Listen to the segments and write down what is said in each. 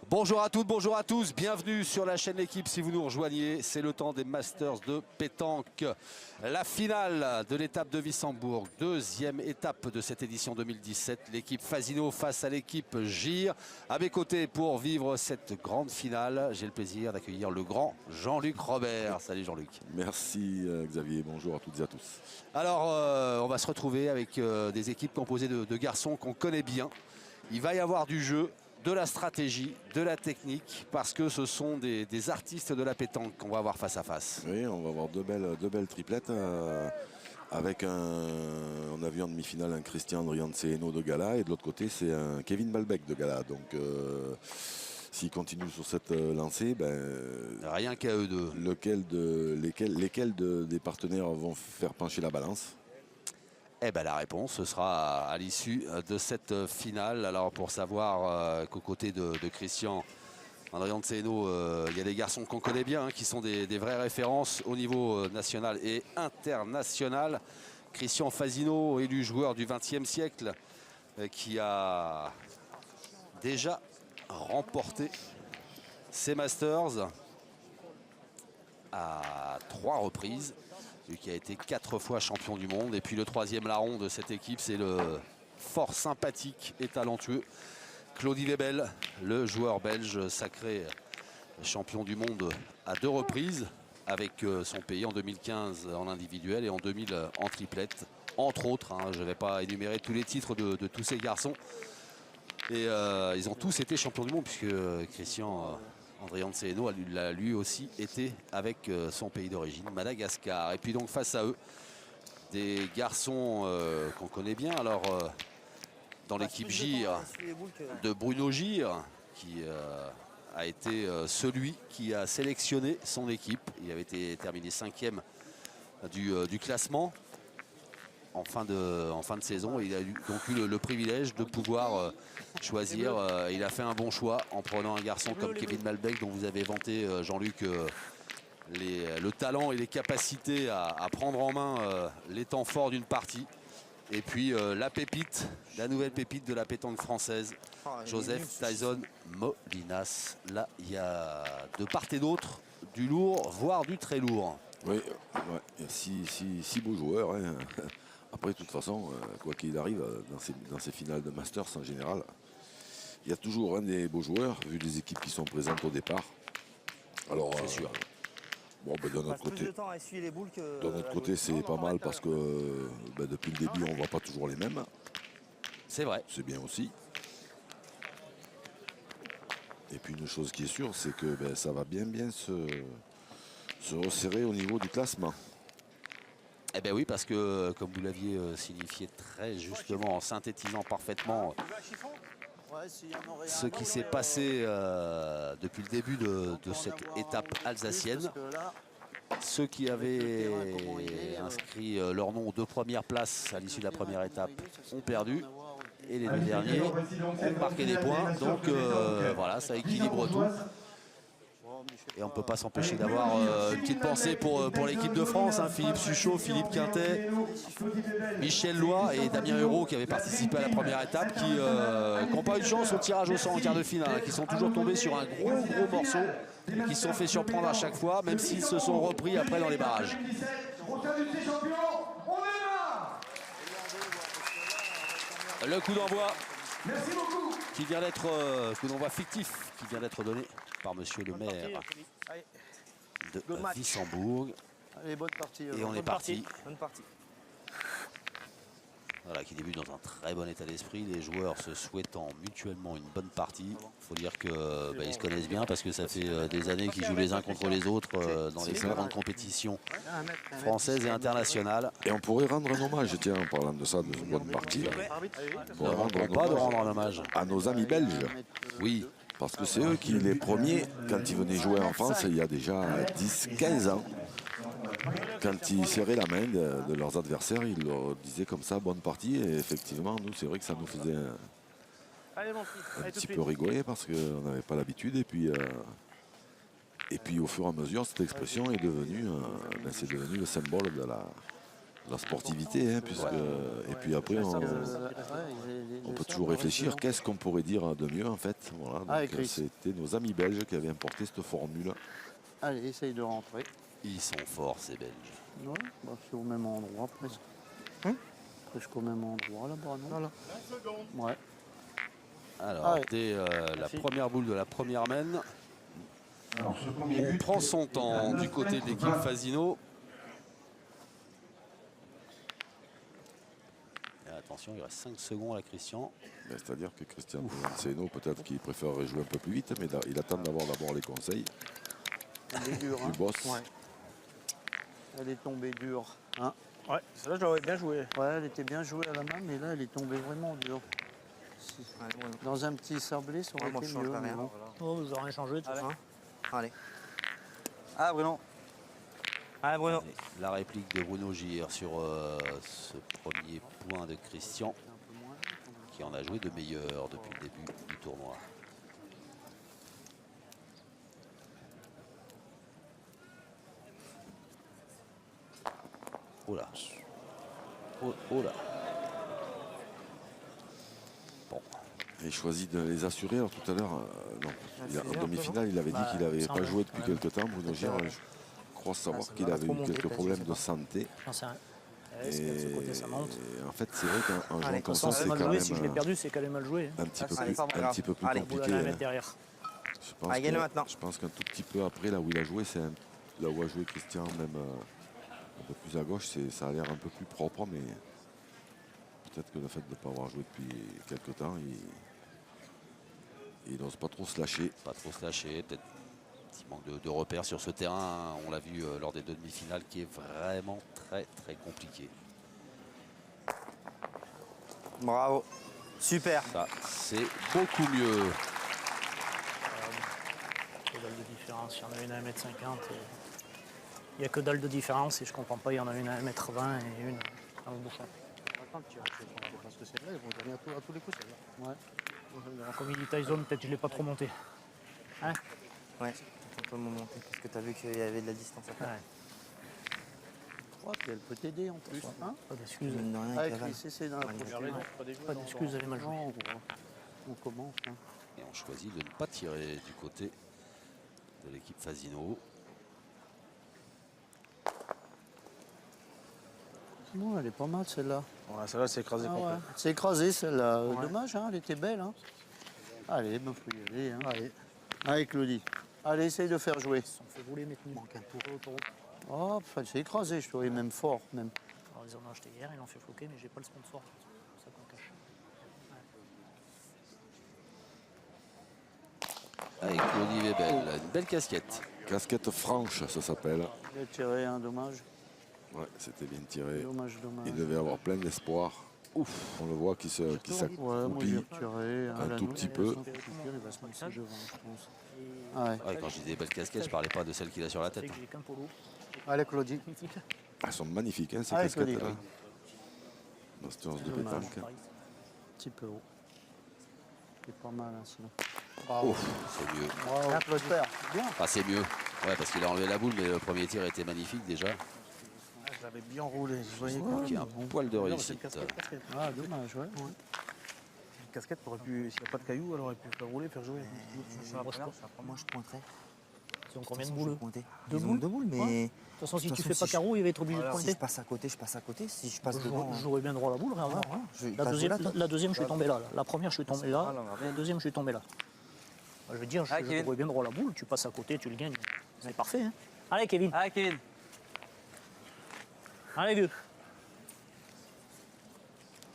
Bonjour à toutes, bonjour à tous, bienvenue sur la chaîne L'équipe si vous nous rejoignez. C'est le temps des Masters de pétanque. La finale de l'étape de Wissembourg, deuxième étape de cette édition 2017. L'équipe Fasino face à l'équipe GIR. À mes côtés pour vivre cette grande finale, j'ai le plaisir d'accueillir le grand Jean-Luc Robert. Salut Jean-Luc. Merci Xavier, bonjour à toutes et à tous. Alors on va se retrouver avec des équipes composées de garçons qu'on connaît bien. Il va y avoir du jeu, de la stratégie, de la technique, parce que ce sont des artistes de la pétanque qu'on va avoir face à face. Oui, on va avoir deux belles triplettes avec on a vu en demi-finale un Christian Andrianceno de Gala et de l'autre côté c'est un Kevin Balbec de Gala. Donc s'ils continuent sur cette lancée, rien qu'à eux deux. Lesquels des partenaires vont faire pencher la balance? Eh ben, la réponse ce sera à l'issue de cette finale. Alors pour savoir qu'aux côtés de Christian Andrianceno, il y a des garçons qu'on connaît bien, qui sont des vraies références au niveau national et international. Christian Fasino, élu joueur du XXe siècle, qui a déjà remporté ses Masters à 3 reprises. Lui qui a été 4 fois champion du monde. Et puis le troisième larron de cette équipe, c'est le fort sympathique et talentueux Claudie Lebel, le joueur belge sacré champion du monde à 2 reprises avec son pays en 2015 en individuel et en 2000 en triplette. Entre autres, je ne vais pas énumérer tous les titres de tous ces garçons. Et ils ont tous été champions du monde puisque Christian Andrianceno a lui aussi été avec son pays d'origine, Madagascar. Et puis donc face à eux, des garçons qu'on connaît bien. Alors dans l'équipe GIR de Bruno GIR, qui a été celui qui a sélectionné son équipe. Il avait été terminé 5e du classement en fin de saison. Il a donc eu le privilège de pouvoir choisir. Il a fait un bon choix en prenant un garçon comme Kevin Malbec, dont vous avez vanté, Jean-Luc, le talent et les capacités à prendre en main les temps forts d'une partie. Et puis la pépite, la nouvelle pépite de la pétanque française, Joseph Tyson Molinas. Là, il y a de part et d'autre du lourd, voire du très lourd. Oui, ouais, il y a 6 beaux joueurs. Après, de toute façon, quoi qu'il arrive, dans ces finales de Masters en général, il y a toujours un des beaux joueurs, vu les équipes qui sont présentes au départ. Alors, c'est sûr. Bon, de notre côté, c'est pas mal parce que depuis le début, on ne voit pas toujours les mêmes. C'est vrai. C'est bien aussi. Et puis une chose qui est sûre, c'est que ça va bien se resserrer au niveau du classement. Eh bien oui, parce que comme vous l'aviez signifié très justement en synthétisant parfaitement ce qui s'est passé depuis le début de cette étape alsacienne. Ceux qui avaient inscrit leur nom aux 2 premières places à l'issue de la première étape ont perdu. Et les 2 derniers ont marqué des points. Donc voilà, ça équilibre tout. Et on ne peut pas s'empêcher d'avoir une petite pensée pour l'équipe de France. Philippe Suchot, Philippe Quintet, Michel Loy et Damien Hérault qui avaient participé à la première étape, qui n'ont pas eu de chance au tirage au sort en quart de finale, qui sont toujours tombés sur un gros morceau et qui se sont fait surprendre à chaque fois, même s'ils se sont repris après dans les barrages. Le coup d'envoi qui vient d'être coup d'envoi fictif qui vient d'être donné par monsieur le maire de Wissembourg. Allez, bonne partie. Et on est parti. Bonne partie. Voilà, qui débute dans un très bon état d'esprit, les joueurs se souhaitant mutuellement une bonne partie. Il faut dire qu'ils se connaissent bien parce que ça fait des années qu'ils jouent les uns contre les autres dans les grandes compétitions françaises et internationales. Et on pourrait rendre un hommage, tiens, en parlant de ça, de cette bonne partie. On ne rendre pas de rendre un hommage à nos amis belges. Oui. Parce que c'est eux qui, les premiers, quand ils venaient jouer en France, il y a déjà 10-15 ans, quand ils serraient la main de leurs adversaires, ils leur disaient comme ça, bonne partie. Et effectivement, nous, c'est vrai que ça nous faisait un petit peu rigoler parce qu'on n'avait pas l'habitude. Et puis au fur et à mesure, cette expression est devenue, c'est devenu le symbole la sportivité, hein, puisque, et puis après, on peut toujours réfléchir, qu'est-ce qu'on pourrait dire de mieux en fait. Voilà, donc, c'était nos amis belges qui avaient importé cette formule. Allez, essaye de rentrer. Ils sont forts, ces Belges. Ouais, bah, c'est au même endroit presque. Presque au même endroit là-bas, non? Voilà. Ouais. Alors, dès la première boule de la première mène, on prend son temps du côté de l'équipe Fasino. Et attention, il reste 5 secondes à Christian. C'est-à-dire que Christian Seno, peut-être qu'il préférerait jouer un peu plus vite, mais il attend d'avoir d'abord les conseils du boss. Ouais. Elle est tombée dure. Hein? Ouais, celle-là, je l'aurais bien joué. Ouais, elle était bien jouée à la main, mais là, elle est tombée vraiment dure. Dans un petit sablé, ça aurait été mieux. Mais bon. Oh, vous n'aurez rien changé, tout ça. Allez. Ah, Bruno. Ah, Bruno. Allez, la réplique de Bruno Gir sur ce premier point de Christian, qui en a joué de meilleur depuis le début du tournoi. Oh là. Oh là. Bon. Il choisit de les assurer. Alors, tout à l'heure, en demi-finale, il avait dit qu'il n'avait pas joué depuis quelques temps. Bruno Gir, je crois savoir qu'il avait eu quelques problèmes de santé. J'en sais rien. Et en fait, c'est vrai qu'un joueur Allez, comme ça, c'est quand joué, même si je l'ai perdu, c'est qu'elle est mal jouée. un petit peu Allez, plus Allez, Vous compliqué. la mettre derrière. Je pense qu'un tout petit peu après, là où il a joué, c'est là où a joué Christian, même un peu plus à gauche, ça a l'air un peu plus propre, mais peut-être que le fait de ne pas avoir joué depuis quelques temps, il n'ose pas trop se lâcher. Pas trop se lâcher, peut-être un petit manque de repères sur ce terrain. On l'a vu lors des deux demi-finales, qui est vraiment très très compliqué. Bravo. Super. Ça, c'est beaucoup mieux. Il y a dalle de différence. Il y en a une à 1,50 m. Il n'y a que dalle de différence et je comprends pas. Il y en a une à 1,20 m et une à un bouchon. Parce que celle-là, ils vont gagner à tous les coups, celle-là. Ouais. Comme il est taille zone, peut-être je ne l'ai pas trop monté. Hein? Ouais, un peu monter parce que tu as vu qu'il y avait de la distance à faire. Ouais. Ouais, puis elle peut t'aider en plus. Hein? Pas d'excuses. Mine de rien, Avec avec la les CC dans la prochaine. Pas d'excuses, elle est mal jouée. Non, on commence. Hein. Et on choisit de ne pas tirer du côté de l'équipe Fasino. Non, elle est pas mal celle-là. Ouais, celle-là, c'est écrasé complet. Ouais. C'est écrasé celle-là. Dommage, hein, elle était belle. Hein. Allez, il faut y aller. Hein. Allez. Allez, Claudie. Allez, essaye de faire jouer. On fait rouler mes tenues. Manque un tour. Oh, c'est écrasé, je trouvais même fort. Même. Alors, ils en ont acheté hier, ils l'ont fait floquer, mais j'ai pas le sponsor. C'est ça qu'on cache. Avec Claudie Webel, une belle casquette. Casquette franche, ça s'appelle. Il a tiré un dommage. Ouais, c'était bien tiré. Dommage. Il devait avoir plein d'espoir. Ouf, on le voit qui Ouais, moi j'ai s'accroupit retiré un tout petit peu. Il va se mettre devant, je pense. Ouais, quand je disais belle casquette, je parlais pas de celle qu'il a sur la tête. C'est que j'ai qu'un polo. Allez, Claudie. Elles sont magnifiques, hein, ces Allez, casquettes-là. Claudie. Masters de Dommage. pétanque. Un petit peu haut. C'est pas mal, hein, sinon. Oh, c'est mieux. Bravo, super. Bien. Enfin, c'est mieux. Ouais, parce qu'il a enlevé la boule, mais le premier tir était magnifique déjà. Je l'avais bien roulé. Je voyais Donc il y a un poil de réussite. Ah, dommage, ouais. Une casquette, s'il n'y a pas de cailloux, elle aurait pu faire rouler, faire jouer. Moi, je pointerais. Ils ont combien de boules? Deux boules, mais. De toute façon, si tu fais pas carreau, il va être obligé de Si pointer. je passe à côté, je passe à côté. Si je passe devant. Je jouerais bien droit la boule, regarde. La deuxième, je suis tombé là. La première, je suis tombé là. La deuxième, je suis tombé là. Je veux dire, je jouerais bien droit la boule, tu passes à côté, tu le gagnes. C'est parfait. Hein. Allez, Kevin. Ah, Kevin. Allez, vieux.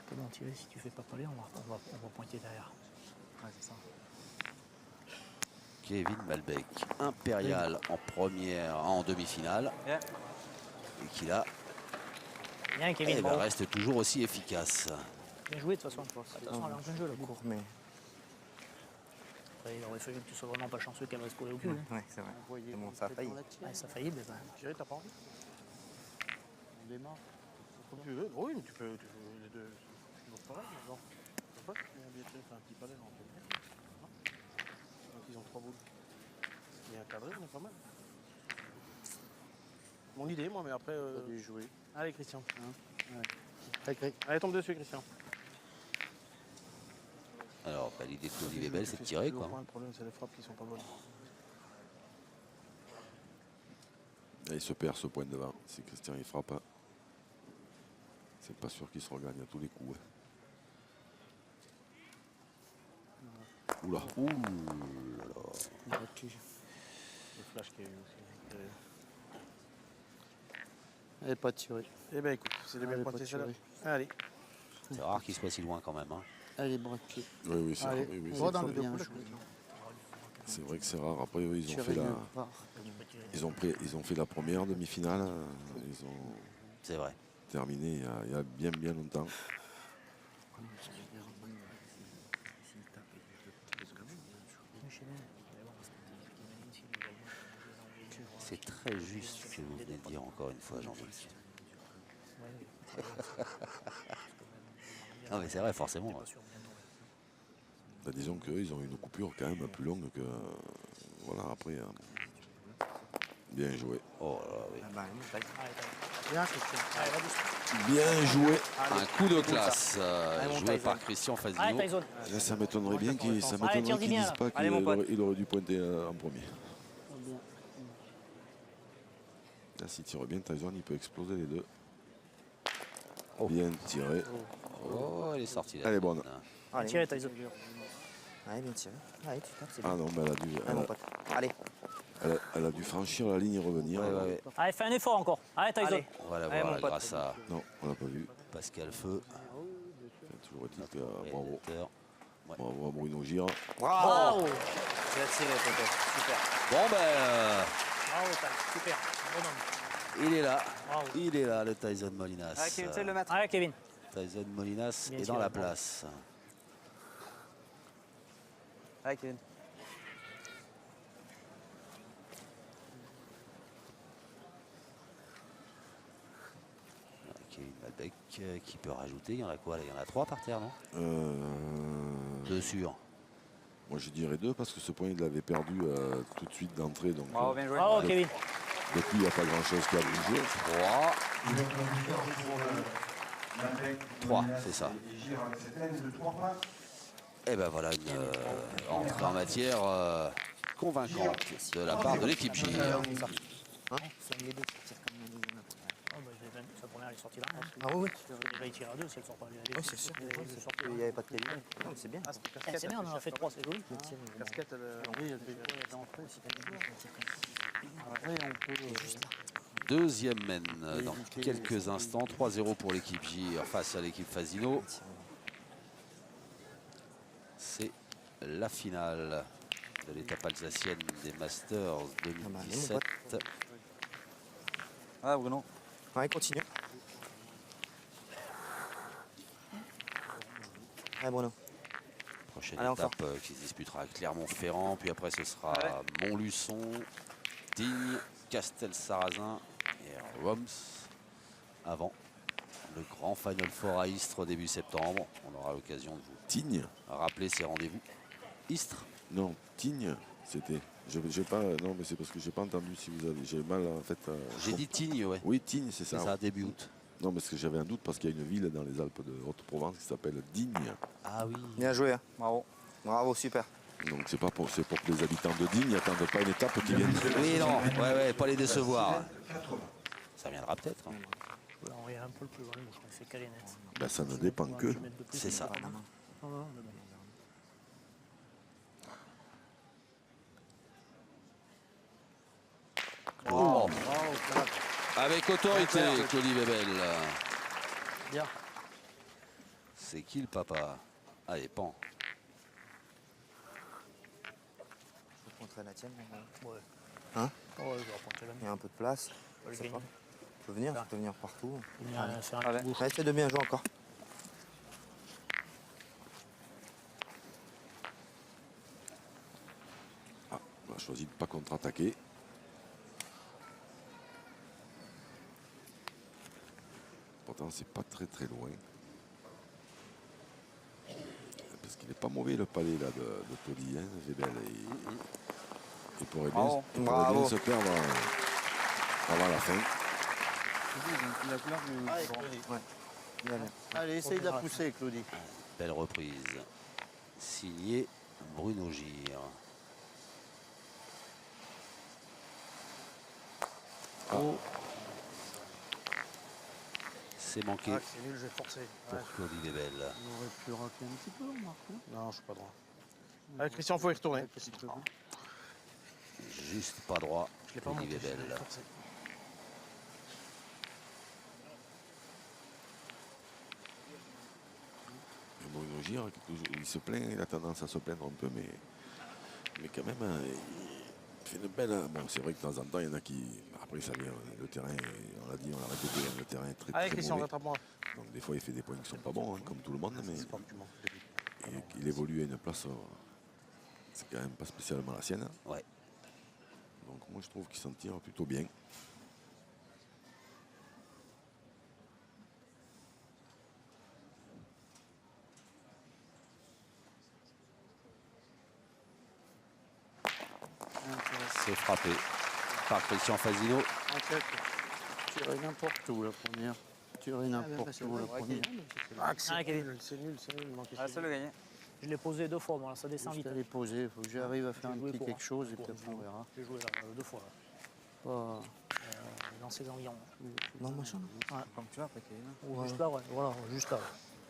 Comment tirer si tu fais pas coller, on va pointer derrière. Ouais, c'est ça. Kevin Malbec, impérial en demi-finale. Yeah. Et qui là, Bien, Kevin. eh ben, reste toujours aussi efficace. Bien joué, de toute façon. Attention, elle est en plein jeu, la boule. Court, mais. Après, il aurait fallu que tu sois vraiment pas chanceux qu'elle reste collée au cul. Hein. Ouais, c'est vrai. C'est bon, ça a failli. Ouais, ça a failli, mais ben. Thierry, t'as pas envie? On démarre. Comme tu veux. Oui, mais tu peux les deux. C'est pareil, genre. Je sais pas si on vient de faire un petit panel en première. Donc ils ont 3 boules. Et un cadré, on est pas mal. mon idée, moi, mais après. Pas dû jouer. Allez, Christian. Sacré. Allez, tombe dessus, Christian. Alors, bah, l'idée de Claude Webel, c'est de tirer, quoi. Le problème, c'est les frappes qui sont pas bonnes. Et il se perd ce point devant. Si Christian il frappe, c'est pas sûr qu'il se regagne à tous les coups. Oula. Ouh là là. Battu. Le flash qu'il y a eu aussi. Elle n'est pas tirée. Eh ben écoute, c'est des Elle bien est pointés pas celle-là. tirée. Allez. C'est rare qu'il soit si loin quand même. Hein. Elle est braquée. Oui, oui, c'est Allez, oui, oui, va c'est- dans le bien joué. c'est vrai que c'est rare. Après, eux, ils ont Tirée fait la, nulle part. ils ont fait la première demi-finale. Ils ont C'est vrai. terminé il y a bien longtemps. C'est très juste ce que vous venez de dire encore une fois, Jean-Luc. Non mais c'est vrai, forcément. Ouais. Bah, disons qu'eux, ils ont une coupure quand même plus longue que. Voilà, après. Bien joué. Oh là là, oui. Bien, Christian. Bien joué. Un coup de classe Allez, mon joué Tyson. par Christian Allez, Fasino. Tyson. Là, ça m'étonnerait bien qu'ils Allez, tire-y bien, disent là. pas qu'il Allez, mon pote. il aurait dû pointer en premier. Là, s'il tire bien, Tyson, il peut exploser les deux. Bien tiré. Oh, elle est sortie là. Elle est bonne. Allez, Tirez, Tyson. Allez, bien tiré. Allez, super, c'est Ah bien. non, mais Allez, mon pote. Allez. elle a dû franchir la ligne et revenir. Ouais, ouais, ouais. Allez, fais un effort encore. Allez, Tyson. Allez. On va la Allez, voir mon là, pote. grâce à Non, on l'a pas vu. Pascal Feu. Enfin, toujours est-il que, bravo. réalisateur. Bravo à Bruno Gira. Bravo. Bravo. Bien tiré, pote. Super. Bon ben, Bravo, Tyson. Super. Bonhomme. il est là. Bravo. Il est là, le Tyson Molinas. Allez, Kevin, tu sais le mettre. Allez, Kevin. Tyson Molinas Bien est tiré, dans la bravo. place. Allez, Kevin. Kevin Malbec qui peut rajouter. Il y en a quoi là? Il y en a 3 par terre, non? Euh, 2 sûrs. moi, je dirais 2 parce que ce point, il l'avait perdu tout de suite d'entrée. Donc, Bravo, bien joué. Bravo, Kevin. depuis, il n'y a pas grand-chose qui a bougé. 3, c'est ça. Et ben voilà une entrée en matière convaincante de la part de l'équipe J. Ah, bah, sa première, elle est sortie là. Ah oui, oui. Déjà, il tire à 2 si elle sort pas. Oui, c'est sûr. Il n'y avait pas de télé. Non, mais c'est bien. C'est bien, on en a fait 3, c'est joli. Casquette, Oui, elle fait d'entrée. Après, on peut. Deuxième mène dans quelques instants. 3-0 pour l'équipe J face à l'équipe Fasino. C'est la finale de l'étape alsacienne des Masters 2017. Ah, Bruno. Allez, continue. Allez, Bruno. Prochaine Allez, encore. étape qui se disputera à Clermont-Ferrand. Puis après, ce sera Montluçon, Digne, Castel-Sarrazin et Roms. Avant le grand Final Four à Istres début septembre. On aura l'occasion de vous Tigne. rappeler ces rendez-vous. Istres. Non, Tigne, c'était. J'ai pas, non, mais c'est parce que j'ai pas entendu si vous avez. J'ai mal en fait. J'ai dit Tignes, ouais. Oui, Tigne, c'est C'est ça. ça, début août. Non, parce que j'avais un doute parce qu'il y a une ville dans les Alpes de Haute-Provence qui s'appelle Digne. Ah oui. Bien joué. Hein. Bravo. Bravo, super. Donc c'est pour que les habitants de Digne n'attendent pas une étape qui vienne. Oui, non, ouais, pas les décevoir. Ça viendra peut-être. Hein. Là, on est un peu le plus loin, je crois que c'est calé net. Ben, ça ne dépend que. C'est ça. Oh. Avec autorité, Claudie Webel. Bien. C'est qui le papa? Allez, pan. Je vais montrer la tienne. Ouais. Hein? Ouais, je vais reprendre la Il y a un peu de place. mienne. Ça va. Tu peux venir, tu peux venir partout. Faire un Allez, petit bouche. essaie de bien jouer encore. Ah, on a choisi de ne pas contre-attaquer. Pourtant, c'est pas très loin. Parce qu'il n'est pas mauvais le palais là, de Todi, hein, Webel. Il pourrait bien, Bravo. il pourrait bien Bravo. se perdre avant la fin. La couleur du... Allez, bon. Claudie. Ouais. Il va bien. Allez, essaye de la pousser, Claudie. Belle reprise. Signé Bruno Gire. Oh, C'est manqué Ah, c'est nul, j'ai forcé. pour Ouais. Claudie Lebel. on aurait pu rater un petit peu, Marc. Hein. Non, je suis pas droit. Allez, Christian, faut y retourner. Juste pas droit. Je l'ai pas Claudie monté, je Lebel. l'ai forcé. Et Bruno Gire, il se plaint, il a tendance à se plaindre un peu, mais quand même, il fait une belle. Bon, c'est vrai que de temps en temps, il y en a qui. Après, ça vient, le terrain, on l'a dit, on l'a répété, le terrain est très, Allez, très Christian, mauvais. rattrape-moi. Donc, des fois, il fait des points qui sont pas bons, hein, comme tout le monde, mais C'est pas que tu manques. il évolue à une place, c'est quand même pas spécialement la sienne. Ouais. Donc, moi, je trouve qu'il s'en tire plutôt bien. C'est frappé par Christian Fasino. En fait, tirer n'importe où la première. Tirer n'importe où la première. Ah, c'est Ah, Kevin. nul, c'est nul, c'est nul. Manquer Ah, ça le gagné. Je l'ai posé 2 fois, bon, là, ça descend Juste vite. à les poser, il faut que j'arrive à faire un J'ai joué petit pour, quelque chose et pour, puis après on verra. J'ai joué là, 2 fois, là, Oh. dans ces environs. Non, machin. Ouais. Comme tu vois, après Kevin. Ou juste là, ouais, voilà, juste là.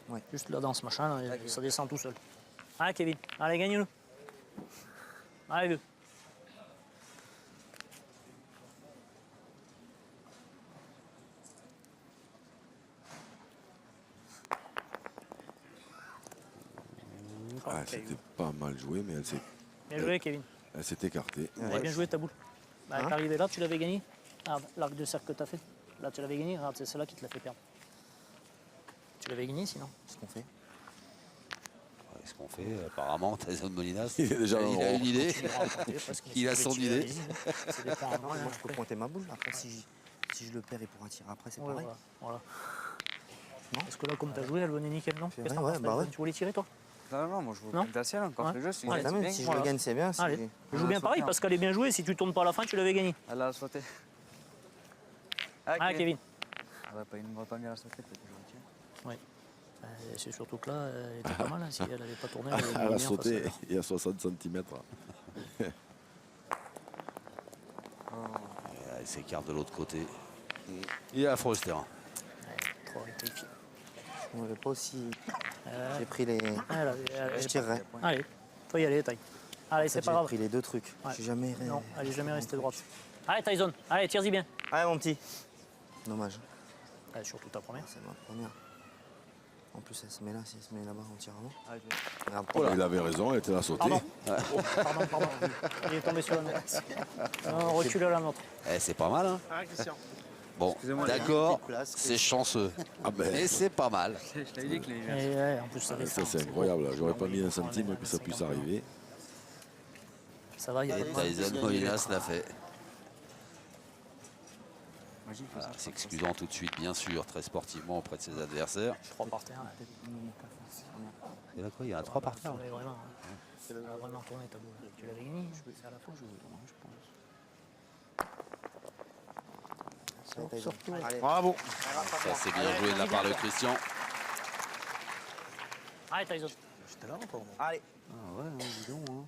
Ouais. Juste là dans ce machin, là, et ça descend tout seul. Allez, Kevin, allez, gagne-le. Allez, deux. Ah, c'était pas mal joué, mais Bien joué, Kevin. elle s'est écartée. Allez, bien joué ta boule. Bah, Hein t'es arrivé là, tu l'avais gagné. Ah, l'arc de cercle que t'as fait. Là, tu l'avais gagné. Regarde, c'est celle-là qui te l'a fait perdre. Tu l'avais gagné sinon. Ce qu'on fait. Qu'est-ce qu'on fait? Apparemment, Tyson Molinas, Il est déjà il a en une idée. Il a Il son idée. C'est des points en Moi, moins, je peux après. compter ma boule. Après, si je le perds, il pourra tirer après, c'est Ouais, pareil. voilà. Non. Parce que là, comme t'as joué, elle venait nickel, non? C'est Qu'est-ce que vrai, t'en penses, bah Tyson? ouais. Tu voulais tirer, toi? Non, moi je veux Non. le ciel encore Ouais. le jeu. Si Allez, je gagne, bien, si je voilà. le gagne, c'est bien. Si Allez, je joue bien pareil parce qu'elle est bien jouée. Si tu tournes pas à la fin, tu l'avais gagné. Elle a sauté. Ah, Kevin. Elle va pas bien la sauter, peut-être que je retiens. C'est surtout que là, elle était pas mal. Hein. Si elle n'avait pas tourné, elle Elle aurait a bien sauté face il y a 60 cm. Il s'écarte de l'autre côté. Il est affreux ce terrain. à- Trop qualifié. Je ne pas aussi. J'ai pris les. Je tirerai. Allez, faut y aller, Ty. Allez, c'est pas J'ai grave. pris les deux trucs. Ouais. J'ai jamais. Non, elle est jamais restée droite. Allez, Tyson, allez, tire-y bien. Allez, mon petit. Dommage. Allez, surtout ta première. C'est ma première. En plus, elle se met là. Si elle se met là-bas, on tire avant. Regarde, Oh là, il avait raison, elle était à sauter. Pardon. Il est tombé sur la nôtre. Non, recule à la nôtre. Eh, c'est pas mal, hein? Ah, Christian. Bon, d'accord, petite place. c'est chanceux. Ah ben, Mais c'est pas mal. Je t'avais dit que les. Et ouais, en plus, ça descend. ça c'est incroyable. J'aurais pas mis un centime que ça puisse arriver. Ça va, il y a Et des points. Tyson Molinas l'a fait. Magique, Voilà, s'excusant tout de suite, bien sûr, très sportivement auprès de ses adversaires. 3 par terre. Et là, quoi, il y en a 3 par terre. Ouais, vraiment. Hein. Elle a vraiment tourné ta boule. Tu l'avais gagné. C'est à la fin. Allez. Bravo. Ça, c'est bien joué de la part de Christian. Allez, Tyson. J'étais là encore. moi. Allez. Ah ouais, hein, dis donc. Hein.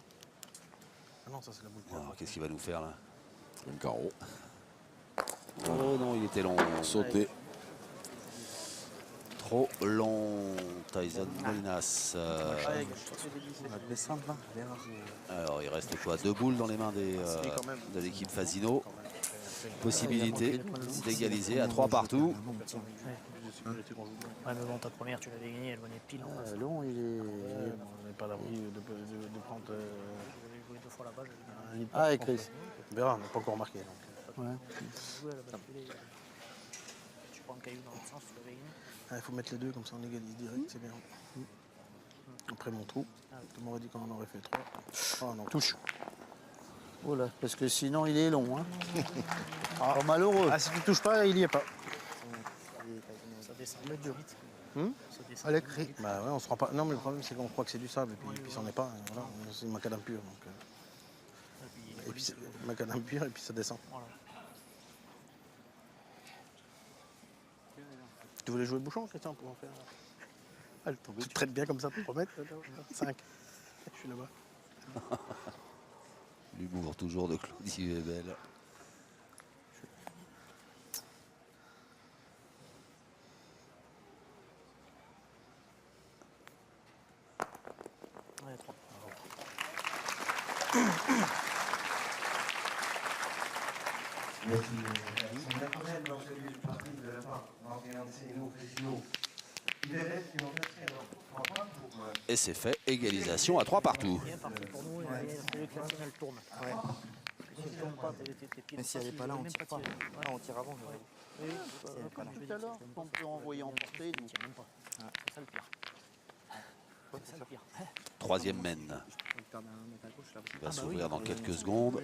Ah non, ça c'est la boule. Alors, qu'est-ce qu'il va nous faire là? Un carreau. Oh non, il était long. Sauter. Trop long. Tyson Molinas. On va descendre là. Alors, il reste quoi? 2 boules dans les mains de l'équipe Fasino. Possibilité d'égaliser à 3 partout. Ouais, mais bon, ta première, tu l'avais gagnée. Elle venait pile en face. Long, il est. On n'est pas là de prendre. J'avais joué 2 fois là-bas. j'avais Ah, et Chris. On verra, on n'a pas encore marqué. Donc. Ouais. joué, elle a basculé. Tu prends un caillou dans l'autre sens, tu l'avais gagné. Il faut mettre les deux, comme ça on égalise direct, c'est bien. Après mon trou, tu m'aurais dit qu'on en aurait fait 3. Oh non, touche. Oh là, parce que sinon il est long. Hein. Ah, malheureux. Ah, si tu touches pas, il y est pas. Ça descend vite. Ça descend. Allez, Chris. Bah ouais, on se rend pas. Non, mais le problème c'est qu'on croit que c'est du sable, et puis c'en est pas. Voilà, c'est macadam pur. Et puis c'est macadam pur, et puis ça descend. Voilà. Tu voulais jouer Bouchon, Christian, pour en faire. Ah, tu te traites bien comme ça pour promettre. 5. Je suis là-bas. L'humour toujours de Claudie Webel. Allez, 3. Et c'est fait, égalisation à 3 partout. Bien parti pour nous, il fallait que la finale tourne. Ouais. Si elle tourne pas, tes pieds Mais si elle n'est pas là, on même tire pas pas. tiré. Ah, on tire avant. Oui, Comme tout à l'heure, on peut envoyer emporter. il tient même pas. C'est ça le pire. C'est ça le pire. Troisième mène qui va s'ouvrir dans quelques secondes.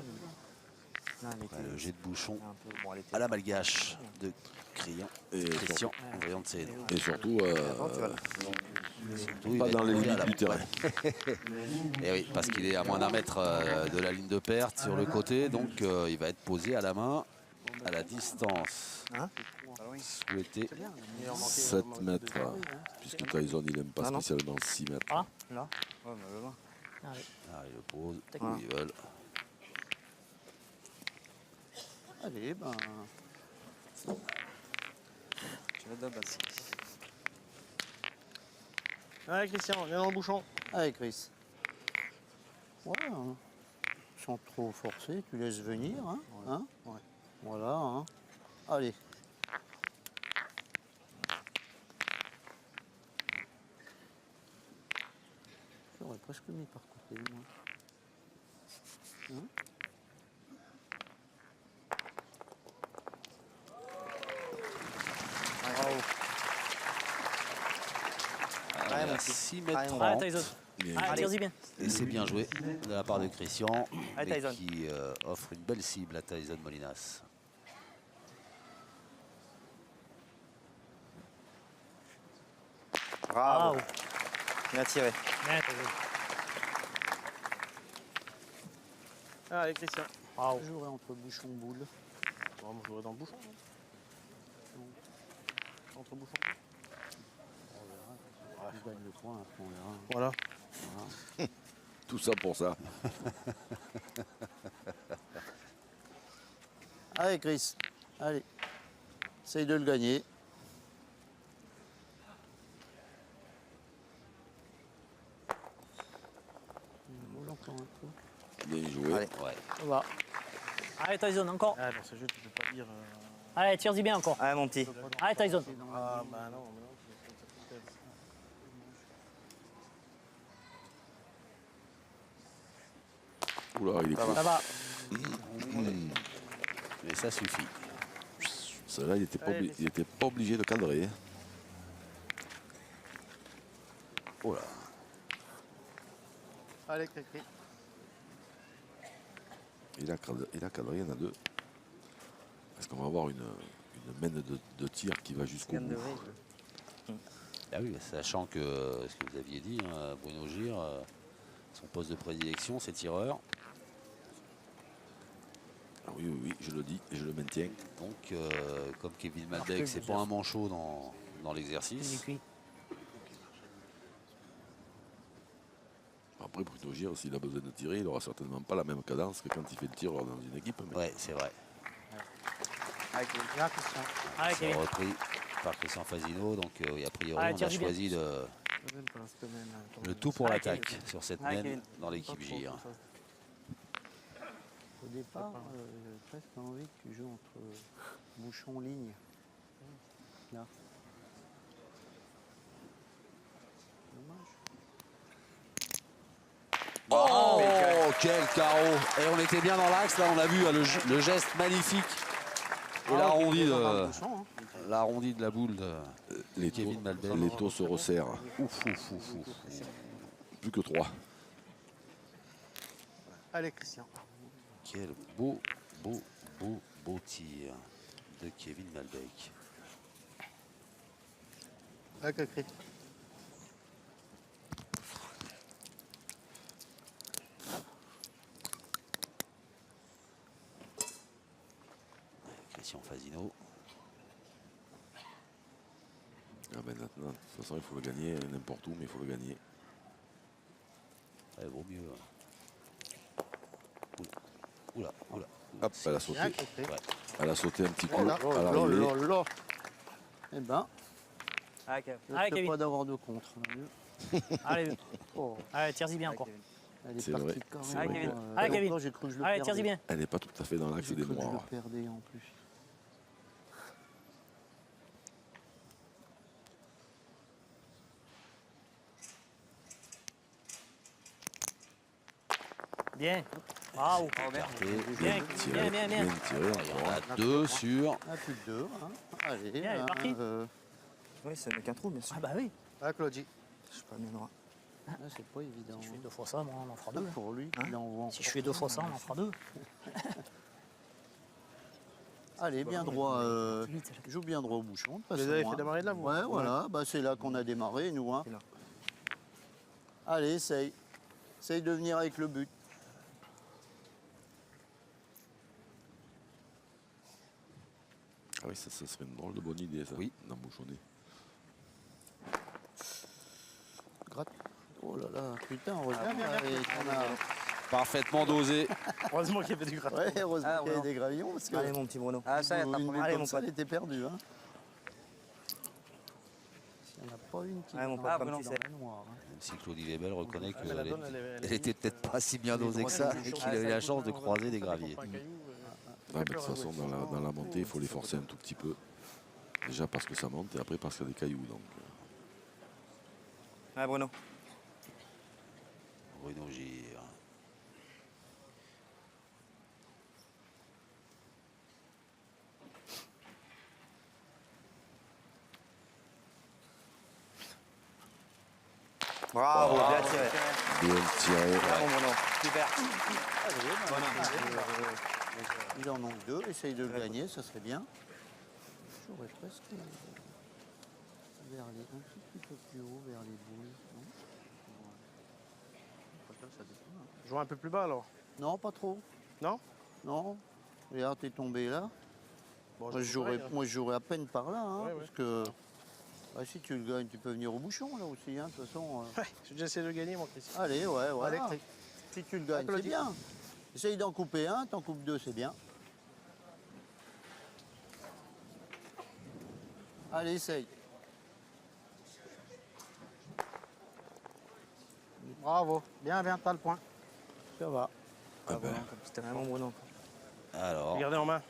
Non, elle était Ouais, le jet de Bouchon un peu. Bon, elle était. à la malgache de Christian Vriand de Séno. Et surtout, Surtout, il pas va dans être les posé à limites la- du terrain. Et oui, parce qu'il est à moins d'un mètre de la ligne de perte sur le côté, donc il va être posé à la main à la distance Hein souhaitée. 7 mètres, puisque Tyson il n'aime pas Ah non. spécialement 6 mètres. Ah, Là. Ouais, mais là. allez. Ah, il le pose Tac. où ils veulent. Allez, ben. Tu vas de base. Allez, Christian, viens dans le Bouchon. Allez, Chris. Voilà. Hein. Sans trop forcer, tu laisses venir. Hein, hein. Ouais. Voilà. Hein. Allez. J'aurais presque mis par côté, moi. Hein. On est mon à petit. 6 mètres Allez, 30. Allez, Tyson. Mais Allez, tire-y bien. Et c'est bien joué de la part de Christian, Allez, mais Tyson. qui offre une belle cible à Tyson Molinas. Bravo. Bravo. Bien tiré. Bien, Tyson. Allez, Christian. Bravo. Je jouerai entre bouchon boule. Bon, moi, je jouerai dans le Bouchon. Entre Bouchon. Je gagne le point, après on verra. Voilà. tout ça pour ça. Allez, Chris. Allez. Essaye de le gagner. Bien joué. Allez. Ouais. Ça va. Allez, Tyson, encore. Ah, dans ce jeu, tu peux pas dire. Allez, tire-y bien encore. Allez, mon petit. Allez, Tyson. Ah, bah non, mais non. Oula, il est court. Ça va. Mais ça suffit. Celle-là, il était pas obligé de cadrer. Oh là. Allez, Cricri. Il a cadré, il y en a deux. Est-ce qu'on va avoir une mène de tir qui va jusqu'au bout? Ah oui, sachant que ce que vous aviez dit, hein, Bruno Gir, son poste de prédilection, c'est tireur. Ah oui, oui, oui, je le dis et je le maintiens. Donc, comme Kevin Malbec, c'est pas un manchot dans l'exercice. Après, Bruno Gir, s'il a besoin de tirer, il n'aura certainement pas la même cadence que quand il fait le tir dans une équipe. Mais Ouais, c'est vrai. Allez, C'est Kevin. repris par Christian Fazino. Donc, oui, a priori, Allez, on a tire-y bien. choisi le tout pour l'attaque sur cette Allez, mène Kevin. dans l'équipe Gir. Au départ, j'avais presque envie que tu joues entre bouchon-ligne. Là. Dommage. Oh, quel carreau! Et on était bien dans l'axe, là, on a vu le geste magnifique. Et l'arrondi de la boule de les Kevin taux, Malbec. les taux se resserrent. Ouf, ouf, ouf, ouf. Plus que 3. Allez, Christian. Quel beau tir de Kevin Malbec. Allez, Cricri. Christian Fazino. Ah ben maintenant, de toute façon, il faut le gagner n'importe où, mais il faut le gagner. Il vaut mieux. Oula, oula. Hop, elle a sauté. Bien compris. Ouais. Elle a sauté un petit coup Oh là, à oh là, l'arrivée. là, là. Eh ben, Ah, Kevin. je ne Allez, peux Kevin. pas d'avoir de contre. Allez, Oh, allez, tire-y bien encore. elle est C'est partie vrai. quand C'est même. vrai. Kevin. Allez, Kevin. J'ai cru que je le Allez, perdais. tire-y bien. Elle n'est pas tout à fait dans l'axe J'ai des cru que je noirs. le perdais en plus. Bien. Bravo. Écarté. Bien, tiré, bien, bien. bien tiré Il y en encore. a 2 sur. Ah, plus de 2. Hein. Allez, Bien, elle est partie. Oui, ce n'est qu'un trou, bien sûr. Ah bah oui. Ah, Claudie. Je suis pas bien droit. c'est pas évident. Si je fais 2 fois ça, moi, on en fera 2. Pour lui, Hein il envoie. Si je fais 2 fois ça, on en fera 2. Allez, bien droit. Joue bien droit au bouchon. de toute Vous les façon, avez hein. fait démarrer de là, vous? Ouais, voilà. Bah, c'est là qu'on a démarré, nous. Hein. C'est là. Allez, essaye. Essaye de venir avec le but. Ah oui, ça serait une drôle de bonne idée, ça. Oui. D'embouchonner. Gratte. Oh là là, putain, heureusement qu'on a... Parfaitement dosé. Heureusement qu'il y avait du gras. Ouais, heureusement Ah, qu'il y avait voilà. des gravillons, parce que Allez, mon petit Bruno. une bulle Allez, comme mon ça, pote. elle était perdue. Hein. Il n'y en a pas une qui Allez, mon est pote, dans comme tu la sais. noire. Hein. Même si Claudie Lebel reconnaît Mais la donne, qu'elle était peut-être pas si bien dosée que ça et qu'il a eu la chance de croiser des graviers. Ah, mais de toute façon, dans la montée, il faut les forcer un tout petit peu. Déjà parce que ça monte et après parce qu'il y a des cailloux. Donc, Allez, Bruno. Bruno Gire. Bravo, bien tiré. bien tiré. Bravo, Bruno. Super. Il en manque 2, essaye de le gagner, ça serait bien. J'aurais presque vers les, un tout petit peu plus haut, vers les boules. Non, ça dépend, hein. Joue un peu plus bas alors. Non, pas trop. Non? Non. Regarde, t'es tombé là. Bon, Moi, je jouerais à peine par là, hein, Ouais, parce que bah, si tu le gagnes, tu peux venir au bouchon là aussi, hein, de toute façon. Ouais, j'ai déjà essayé de gagner, mon Christian. Allez, ouais, voilà. Électrique. Si tu le gagnes, c'est Applaudis. bien. Essaye d'en couper un, t'en coupes 2, c'est bien. Allez, essaye. Bravo. Bien, bien, t'as le point. Ça va. Ah ben, C'était vraiment Bruno. Alors, Regardez en main.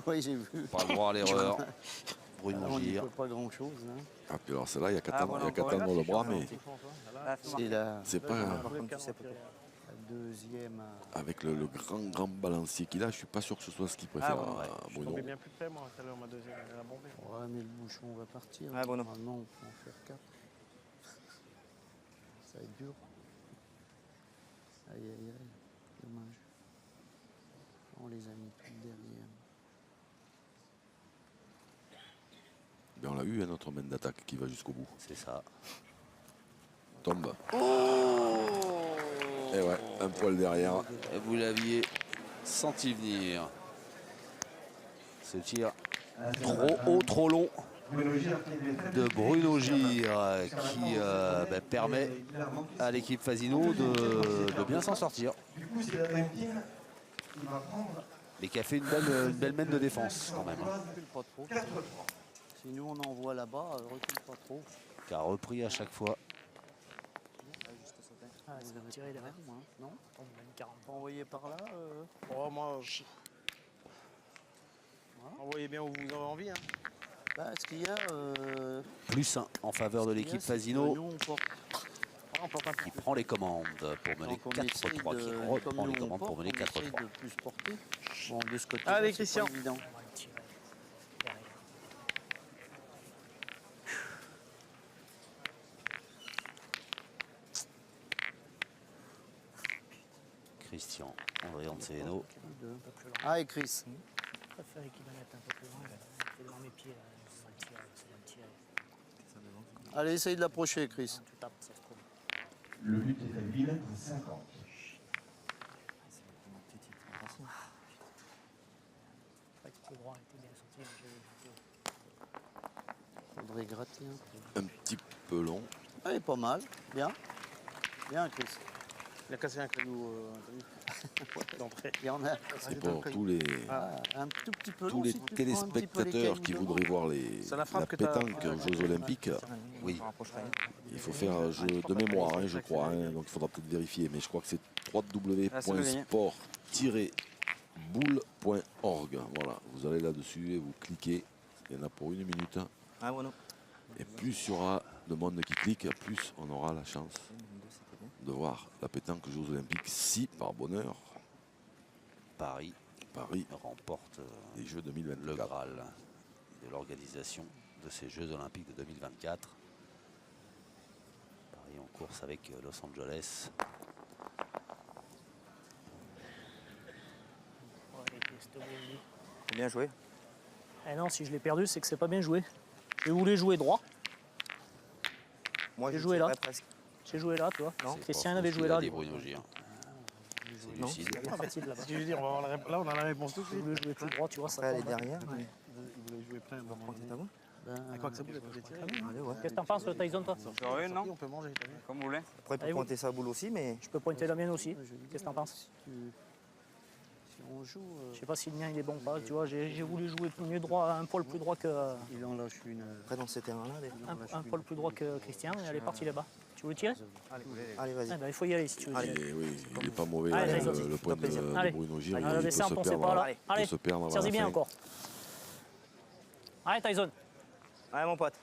Oui, j'ai vu. pas le droit à l'erreur. Ah, Bruno on n'y Gire. peut pas grand-chose. Hein. ah, puis alors celle-là, il n'y a qu'à Ah, tendre voilà, il y a qu'à encore tendre le bras, mais Là, C'est la c'est pas comme tu sais, peut-être. deuxième. avec le grand balancier qu'il a, je suis pas sûr que ce soit ce qu'il préfère bon, ouais. à Je suis Bruno. tombé bien plus près, moi, tout à l'heure, ma deuxième, elle a bombé. Ouais, mais le bouchon va partir. Ah, Bruno. Normalement, on peut en faire 4. Ça va être dur. Aïe, aïe, aïe. Dommage. On les a mis toutes derrière. Ben, on l'a eu, notre main d'attaque qui va jusqu'au bout. C'est ça. Tombe. Et ouais, un poil derrière. Et vous l'aviez senti venir. Ce tir trop haut, trop long de Bruno Gire qui permet à l'équipe Fasino de bien s'en sortir. Mais qui a fait une belle mène de défense quand même. Hein, Recule pas trop. Si nous on envoie là-bas, recule pas trop. qui a repris à chaque fois. Ah, ça va tirer derrière. Hein, non? On a une 40. Pas envoyer par là Oh, moi, envoyez bien où vous avez envie. Hein. Bah, ce qu'il y a. Plus 1 en faveur de ce qu'il y a, l'équipe c'est que Fasino nous, on porte. On porte un peu. qui prend les commandes pour mener Donc, on essaye 4-3, qui comme reprend nous, les on commandes pour porte, mener on essaye 4-3. de plus porter. Bon, de ce côté Allez, c'est Christian. pas évident. On va le tirer derrière. Christian, André Anceleno. Ah, et Chris. Je préfère qu'il la mette un peu plus loin. C'est devant mes pieds. Là. On va le tirer. C'est va le tirer. Allez, essaye de l'approcher, Chris. Tu tapes, ça se trouve. Le but est à 8 mètres 50. Pas que le droit était bien sorti. Mais Faudrait gratter un peu. Un petit peu long. Allez, pas mal. Bien. Bien, Chris. Il a cassé un caillou d'entrée. Il y en a. C'est pour tous les, Un tout petit peu tous long, les si tu prends un petit peu les téléspectateurs qui cailloux voudraient voir C'est la la frappe que t'as- pétanque aux Jeux Olympiques. Oui. Il faut faire un jeu de mémoire, hein, je crois. Hein, donc il faudra peut-être vérifier. Mais je crois que c'est www.sport-boule.org. Voilà, vous allez là-dessus et vous cliquez. Il y en a pour 1 minute. Ah, bueno. Et plus il y aura de monde qui clique, plus on aura la chance de voir la pétanque aux Jeux Olympiques si, par bonheur, Paris Paris remporte les Jeux le 2024. Graal de l'organisation de ces Jeux Olympiques de 2024. Paris en course avec Los Angeles. Bien joué. Eh non, si je l'ai perdu, c'est que c'est pas bien joué. Je voulais jouer droit. Moi, J'ai je joué là. tirerais presque. J'ai joué là, tu vois. Non. Christian avait joué là. Des lui. Bruno Gir. C'est Non. lucide. Il est facile là-bas. Ce que je veux dire, on va avoir là, on a la réponse tout de Je suite. voulais jouer tout droit, tu vois, ça Après, elle est tombe. derrière. mais- Il voulait jouer plein. Prends tes tabous. À quoi que ça boule, elle peut les tirer. Allez, ouais. Qu'est-ce que t'en penses, Tyson, toi? Sur une, non? On peut manger, t'as vu. Comme vous voulez. Après, il peut Allez, pointer sa boule aussi, mais Je peux pointer la mienne aussi. Qu'est-ce que t'en penses? Si on joue, Je sais pas si le mien il est bon ou pas, tu vois. J'ai voulu jouer mieux droit, un poil plus droit que. il en lâche une. après, dans ces terrains-là, Un poil plus droit que Christian, et elle est partie là-bas. Tu veux le tirer? allez, vas-y. Eh ben, il faut y aller si tu veux. Allez. Et oui, il n'est pas mauvais, Allez, hein, allez, le point de Allez. Bruno Gir. Allez, Il la peut descente, se on sait perdre, pas là. il peut Allez, se perdre avant tire-y la bien fin. encore. Allez, Tyson. Allez, mon pote.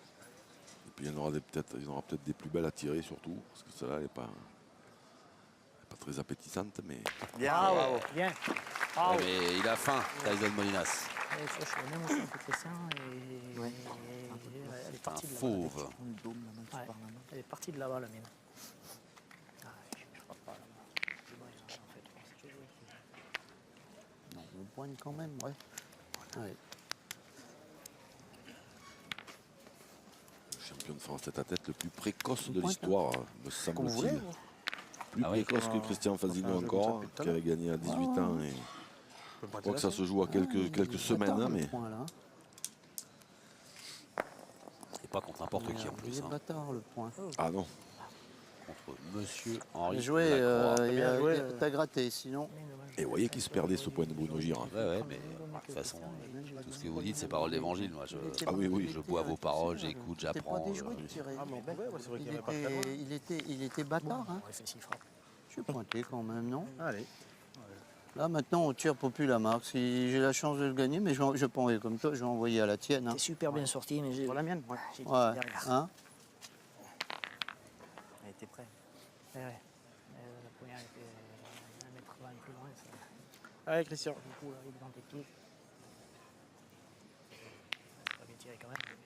Et puis il y en aura peut-être des plus belles à tirer surtout, parce que celle-là n'est pas très appétissante, mais Bien, Bravo, bravo. bien. Ouais, Bravo. mais il a faim, Tyson Molinas. Et ça, je suis la même aussi que Christian. Et... Ouais. Elle est Un partie de là-bas. fauve. Le dôme, la main qui Ouais. part là-bas. Elle est partie de là-bas, la mienne. Ah, je crois pas là-bas. En fait, je pense que Non, on pointe quand même, ouais. Ouais. le champion de France tête-à-tête le plus précoce de Pointe, l'histoire, me Comme vous voulez. semble-t-il. vous. Plus Ah oui. précoce que Christian Fazino Enfin, un jeu encore, comme ça depuis tout à qui avait gagné à 18 ans. Et On peut je pointer crois que ça là-dessus. se joue à quelques semaines, Bâtard, hein, le mais point, là. Et pas contre n'importe qui en Il plus. est Hein. bâtard, le point. ah non, Contre Monsieur Henri Bien joué, Lacroix. t'as gratté, sinon. et vous voyez qu'il se perdait ce point de Bruno Gir. Hein. Ouais, mais de toute façon, tout ce que vous dites, c'est parole d'évangile. Moi, Ah oui, oui. je bois vos paroles, j'écoute, T'es pas j'apprends. déjoué de tirer. Ah, mais on pouvait, ouais, c'est vrai qu'il Il n'y avait pas très loin. il était bâtard, hein. Ouais, c'est frappe. Je suis pointé quand même, non? Allez. Là, maintenant, on tire pour plus la marque. Si j'ai la chance de le gagner, mais je vais pas envoyer comme toi, je vais envoyer à la tienne. Hein. T'es super bien sorti, mais j'ai. Pour la mienne, ouais. J'ai dit Ouais, derrière. hein? Elle était prête. Ouais, ouais. La première était 1m20 plus loin. Ça. Allez, Christian. Du coup, là, il est dans tes pieds. Pas bien tiré quand même.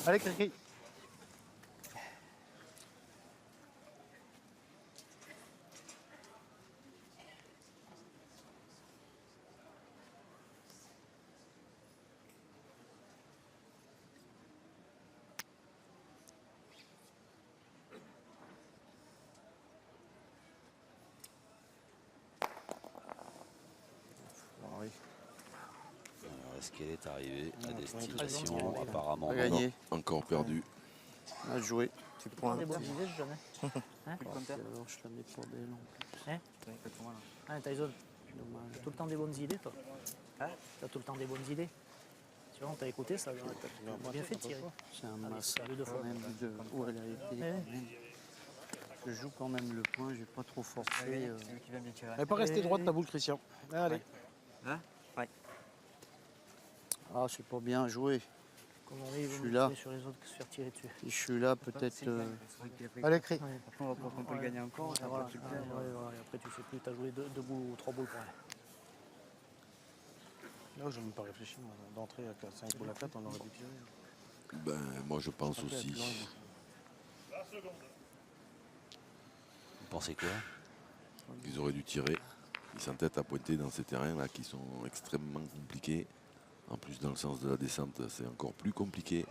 Allez, Cricri. Alors, est-ce qu'elle est arrivée à destination? Apparemment, Pas non. gagné. Encore perdu. À jouer. Tu prends Des un. bonnes idées, jamais. Hein? Alors, je la mets pas belle. en plus. Hein, Tyson, Dommage. t'as tout le temps des bonnes idées, toi. Hein? T'as tout le temps des bonnes idées. Tu vois, on t'a écouté, ça. T'as bien fait de tirer. C'est un Allez, massacre deux fois. quand même. Où elle a été. Ouais. quand même. Je joue quand même le point, j'ai pas trop forcé. Elle n'est pas restée droite ta boule, Christian. Allez. Ah, c'est pas bien joué. Comme on dit, il Je vaut suis mieux là. tirer sur les autres que se faire tirer dessus. Si je suis là, peut-être. Allez, Cri. Ouais. On peut le gagner encore. Ouais, voilà. Ouais, voilà. Et après, tu sais plus, t'as joué deux boules ou trois boules pour elle. Là, je n'ai même pas réfléchi. moi. D'entrée à 5 boules à 4, on aurait dû tirer. Ben, moi je pense aussi. Vous pensez quoi? Ils auraient dû tirer. Ils s'entêtent à pointer dans ces terrains-là qui sont extrêmement compliqués. En plus, dans le sens de la descente, c'est encore plus compliqué.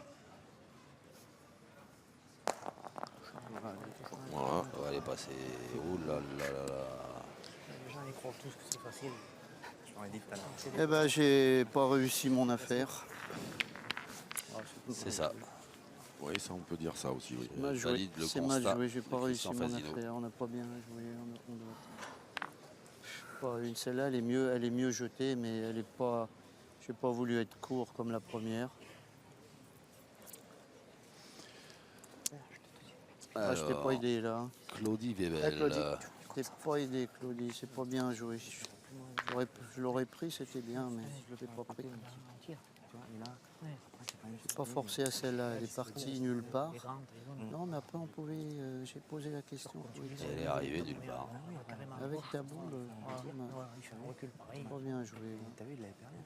Voilà. On va aller passer. Oh là là là là. Les gens, ils croient tous que c'est facile. Eh ben, j'ai pas réussi mon affaire. C'est ça. Oui, ça, on peut dire ça aussi. Oui. Mal joué. Valide le C'est mal constat joué, j'ai pas de réussi Christian mon Fasino. affaire. On n'a pas bien joué. Pas une, celle-là, elle est mieux jetée, mais elle est pas. J'ai pas voulu être court comme la première. Je t'ai pas aidé là. Claudie Eh, Webel. Claudie, je t'ai pas aidé, Claudie. C'est pas bien joué. Je l'aurais pris, c'était bien, mais je l'ai pas pris. J'ai pas forcé à celle-là. Elle est partie nulle part. Non, mais après on pouvait. J'ai posé la question. Elle est arrivée nulle part. Avec ta boule, pas bien joué. T'as vu, il l'avait perdu.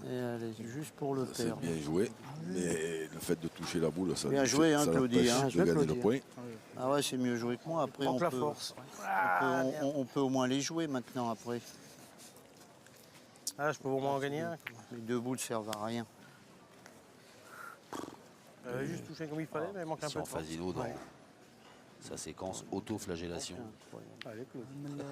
Et allez, juste pour le C'est perdre. bien joué, mais le fait de toucher la boule, ça Bien joué, hein, ça Claudie, l'empêche hein. de Je vais gagner le applaudir. point. Ah ouais, c'est mieux joué que moi. Après, Manque la force. on peut au moins les jouer maintenant après. Ah, je peux au moins en gagner un. Les deux boules servent à rien. Juste touché comme il fallait, mais il manque un peu Christian de force. Fasino dans sa séquence auto-flagellation. Allez, Claudie.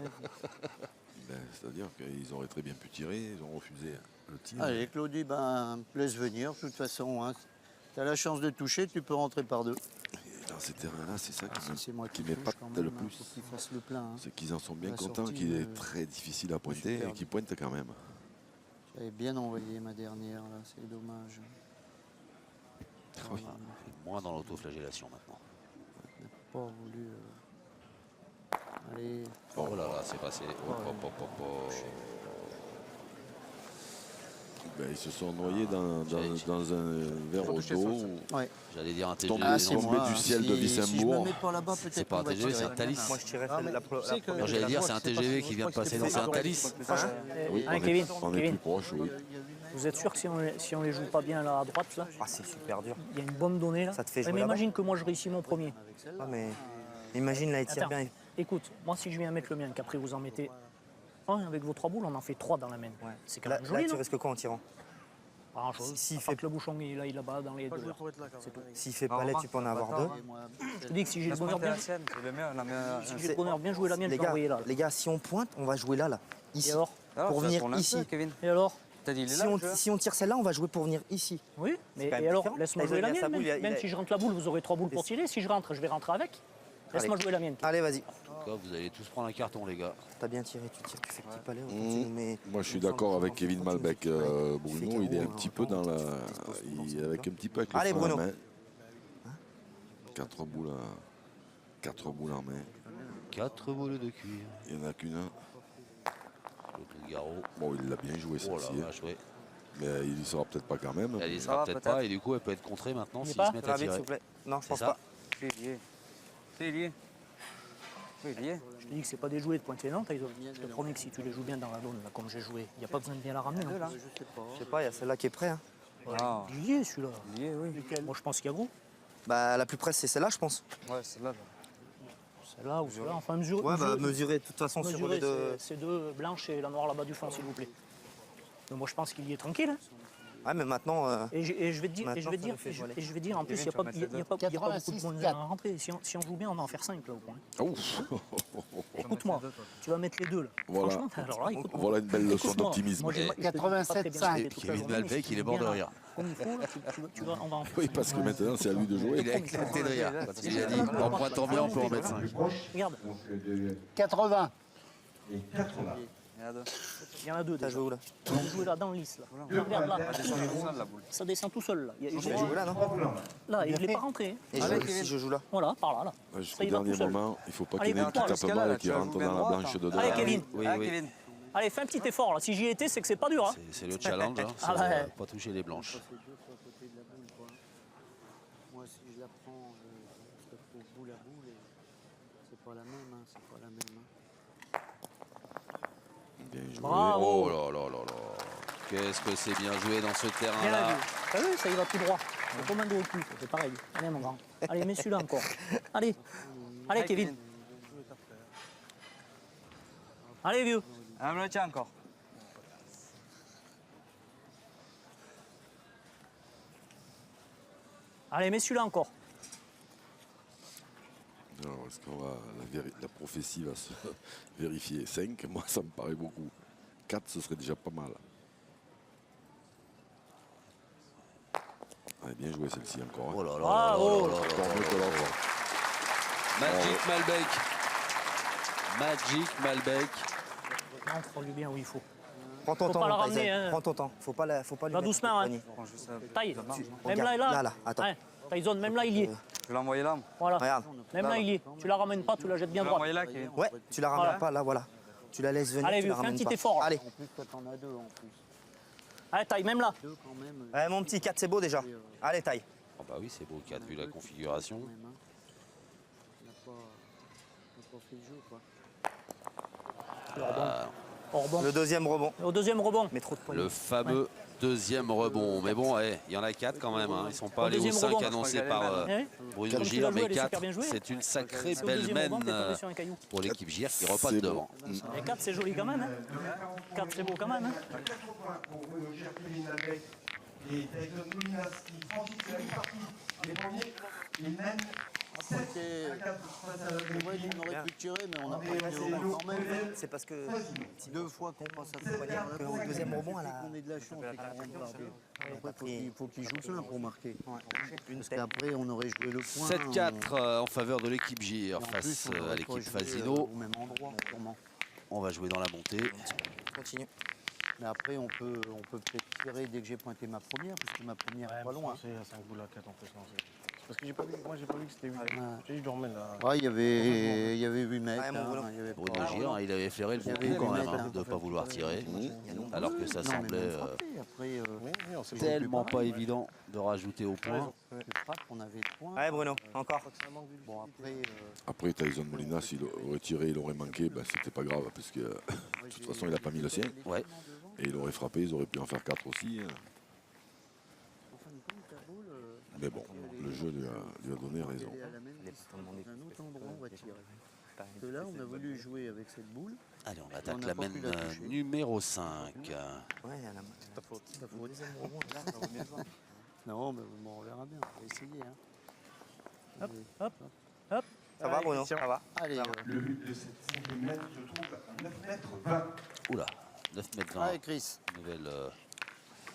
Ben, c'est-à-dire qu'ils auraient très bien pu tirer, ils ont refusé le tir. Allez, Claudie, ben, laisse venir. De toute façon, hein. Tu as la chance de toucher, tu peux rentrer par deux. Et dans ces terrains-là, c'est ça C'est moi qui qui met touche pas quand le même, hein. plus. Faut qu'il fasse le plein. hein. C'est qu'ils en sont bien La contents sortie qu'il est de- très difficile à pointer et Super. qu'il pointe quand même. J'avais bien envoyé ma dernière, là. C'est dommage. Oui. Moins dans l'autoflagellation maintenant. Pas voulu. Allez. Oh là là, c'est passé. Hop, hop, hop, hop, hop. Ben, ils se sont noyés dans un verre au dos. Ouais. J'allais dire un Tombé- TGV. Ah, non. c'est tombé moi. du ciel de Si je me Wissembourg. mets pas là-bas, C'est peut-être pas un qu'on va TGV, c'est tirer. un Thalys. Moi, je tirais Ah, mais la tu sais que- Non, j'allais dire, c'est un Je sais pas TGV si- qui je vient de crois que passer c'était dans un pas Thalys. Oui, Hein, on Kevin, est Kevin. plus proche, oui. Vous êtes sûr que si on les joue pas bien là à droite, là, Ah, c'est super dur. il y a une bonne donnée là. Ça te fait Ouais, jouer mais là-bas. imagine que moi je réussis mon premier. Ah, mais imagine là, il tire Attends, bien. écoute, moi si je viens mettre le mien, qu'après vous en mettez un avec vos 3 boules, on en fait 3 dans la main. Ouais. C'est quand Là, même là, joli, tu non? risques quoi en tirant? Pas grand-chose. S'il À part fait- que le bouchon il est là, il est là-bas dans les Pas deux. joué là. pour être là, quand même. S'il fait pas là, tu peux en avoir deux. Je te dis que si j'ai le bonheur bien, si j'ai le bonheur bien joué la mienne, je Les vais gars, envoyer là. les gars, si on pointe, on va jouer là, Et ici. alors? Pour venir ici. Et alors? Si on tire celle-là, on va jouer pour venir ici. Oui, mais quand même et alors, différent. laisse-moi Là, jouer la il a sa mienne. boule, Même, il a- même si je rentre la boule, vous aurez 3 boules pour tirer. Si je rentre, je vais rentrer avec. Laisse-moi jouer la mienne. Allez, vas-y. Vous allez tous prendre un carton, les gars. T'as bien tiré, tu tires, tu fais petit palais. autant tu nous mets- Moi, je suis il me d'accord semble avec que Kevin quand tu nous Malbec. fais- ouais, tu fais Bruno, il est un carreau, petit peu dans la. Avec un petit peu avec le Allez, frein à Bruno. main. 4 boules, 4 boules en main. 4 boules de cuir. Il n'y en a qu'une. Le Garot. Bon, il l'a bien joué, Oh la celle-ci. vache, ouais. Mais il ne sera peut-être pas quand même. Elle y sera peut-être pas et du coup elle peut être contrée maintenant Il y est s'ils pas se mettent à Rabbit, s'il tirer. vous plaît. Non, je C'est pense ça. pas. Je te dis que c'est pas des jouets de pointe lente, ils ont. Je te promets que si tu les joues bien dans la zone, là, comme j'ai joué, il n'y a pas besoin de bien la ramener. non. Je sais pas, il y a celle-là qui est prête. Hein. Il y est celui-là. Moi je pense qu'il y a gros. Bah, la plus près, c'est celle-là, je pense. Celle-là ou celle-là, enfin mesurer. Ouais, bah, mesurer de toute façon sur mesurer les deux. ces deux blanches et la noire là-bas du fond, s'il vous plaît. Mais moi je pense qu'il y est tranquille. Hein. Ouais, mais maintenant. Et je vais te dire, Maintenant, ça nous fait voler. et je vais dire, en plus, il n'y a, pas beaucoup de monde à rentrer. Si on joue bien, on va en faire 5 là au point. Ouf. Écoute-moi, tu vas mettre les deux là. Voilà. Franchement, alors là, écoute-moi. Voilà une belle leçon Écoute-moi, d'optimisme. moi, j'ai- 87,5. Kevin Malbec, il est mort de rire. Comme il faut, là, tu vas, on va en faire Oui, cinq. parce que maintenant, c'est à lui de jouer. Il a éclaté de rire. Parce qu'il a dit en pointant bien on peut en mettre 5. Regarde, Donc de 80. et 80. il y en a deux T'as déjà. joué où là? Tu vas jouer là dans le lisse. Là. Regarde là. Ça descend tout seul là. J'ai joué là, non? Là, il n'est pas rentré. hein. Et si je joue là? Voilà, par là. Là. Ouais, Jusqu'au Ça, il va dernier tout seul. moment, il ne faut pas Allez, qu'il y ait un va-t'en, petit tape mal et qu'il rentre dans la blanche de Allez, dedans. Kevin. Oui, oui. Allez, fais un petit effort là. Si j'y étais, c'est que c'est pas dur. Hein. C'est le challenge, hein, c'est Ah ouais. pas toucher les blanches. C'est dur sur le côté de la boule, quoi. Moi, si je la prends, je trouve boule à boule, et c'est pas la même, hein, c'est pas la même. Hein. Bien joué. Bravo. Oh là là là là. Qu'est-ce que c'est bien joué dans ce Bien terrain-là. vu. T'as vu, ça y va tout droit. C'est comme un dos au cul, c'est pareil. Allez, mon grand. Allez, mets celui-là encore. Allez. Allez, Kevin. Allez, vieux. Ah, me le tiens encore. Allez, mets celui-là encore. Alors, est-ce qu'on va la prophétie va se vérifier? 5, moi, ça me paraît beaucoup. 4, ce serait déjà pas mal. Ouais, bien joué celle-ci encore. Oh là là Ah, là là oh. là là là. Encore mieux que l'autre. Magic Malbec. Magic Malbec. Entre-lui bien où il faut. Prends ton Faut temps, pas la Tyson. ramener, hein. Prends ton temps. Faut pas lui Va mettre doucement, un coup de hein. poignet. Taille. Même regarde, là et là. là, attends. Ouais. Tyson, même là, il y est. Je vais l'envoyer là. Voilà. Regarde. Même là, il y est. Tu la ramènes pas, tu la jettes bien Je vais droite. l'envoyer là, Kevin. Ouais, tu la ramènes Voilà. pas là, voilà. Tu la laisses venir, Allez, tu la fais un ramènes petit pas. effort, là. Allez. En plus, toi, t'en as deux en plus. Allez, taille, même là. Deux quand même. Ouais, mon petit 4, c'est beau déjà. Allez, taille. Oh bah oui, c'est beau, 4 vu la configuration. Quand même, hein. On n'a pas fait le jeu, quoi. Au rebond. Le deuxième rebond. Au deuxième rebond. Mais trop de poignets. Le fameux deuxième rebond. Mais bon, il y en a 4 quand même. Hein. Ils ne sont pas Au allés aux deuxième 5 rebond. annoncés par Eh oui. Bruno Comme tu Gir, l'as joué, mais elle est 4, super bien jouée. c'est une sacrée C'est au belle deuxième rebond, mène t'es tombé sur un caillou. pour l'équipe Gir qui repasse C'est devant. Et 4, c'est joli quand même. Hein. 4, c'est beau quand même. Hein. 4 points pour Bruno Gir, Kevin Malbec et Tyson Moulinas qui franchissent la mi-partie. Les premiers, ils mènent 7 à 4 face à la Ouais, on aurait pu tirer, mais on n'a pas été au moins quand même. C'est parce que Deux fois qu'on passe à au deuxième rebond, elle a. on est de la chance et qu'on rentre par deux. Après, il faut qu'il joue plein pour marquer. Parce qu'après, on aurait joué le point. 7-4 en faveur de l'équipe Gir face à l'équipe Fasino. Au même endroit, sûrement. On va jouer dans la montée. Continue. Mais après, on peut peut-être tirer dès que j'ai pointé ma première, parce que ma première est pas loin. C'est à 5 boules à 4 en plus. Parce que j'ai pas vu, moi j'ai pas vu que c'était 8. J'ai dit, je dormais là. Ouais, il y avait 8 mètres. Ouais, mon hein, Bruno. il y avait Bruno pas- Gir, il avait flairé le bon Il y avait coup quand des même mecs, hein, hein. de ne pas vouloir tirer. Alors que ça Non, mais semblait même frappé, après, Oui, on s'est tellement pas évident de rajouter au point. le frappe, on avait le point. Ouais, Bruno, encore. Bon, après, Après, Tyson Molinas, s'il aurait tiré, il aurait manqué, ben, c'était pas grave, parce que de toute façon, il n'a pas mis le sien. Ouais. Et il aurait frappé, ils auraient pu en faire 4 aussi. Hein. en fin de compte, ta boule, Mais bon, le jeu lui a donné raison. elle est à la même distance. Dans un autre endroit, on va tirer. Parce que là, on a voulu jouer avec cette boule. Allez, on On attaque n'a la pas mène pu la toucher. numéro 5. Ouais, elle a. C'est ta faute. Au deuxième rebond, là, Non, mais bon, on verra bien. On va essayer. Hein. Hop, hop, hop. ça va, Bruno, ça va. Allez, Le but de cette 5e mètre se trouve à 9 mètres 20. Oula, 9 mètres 20. allez, Chris. Nouvelle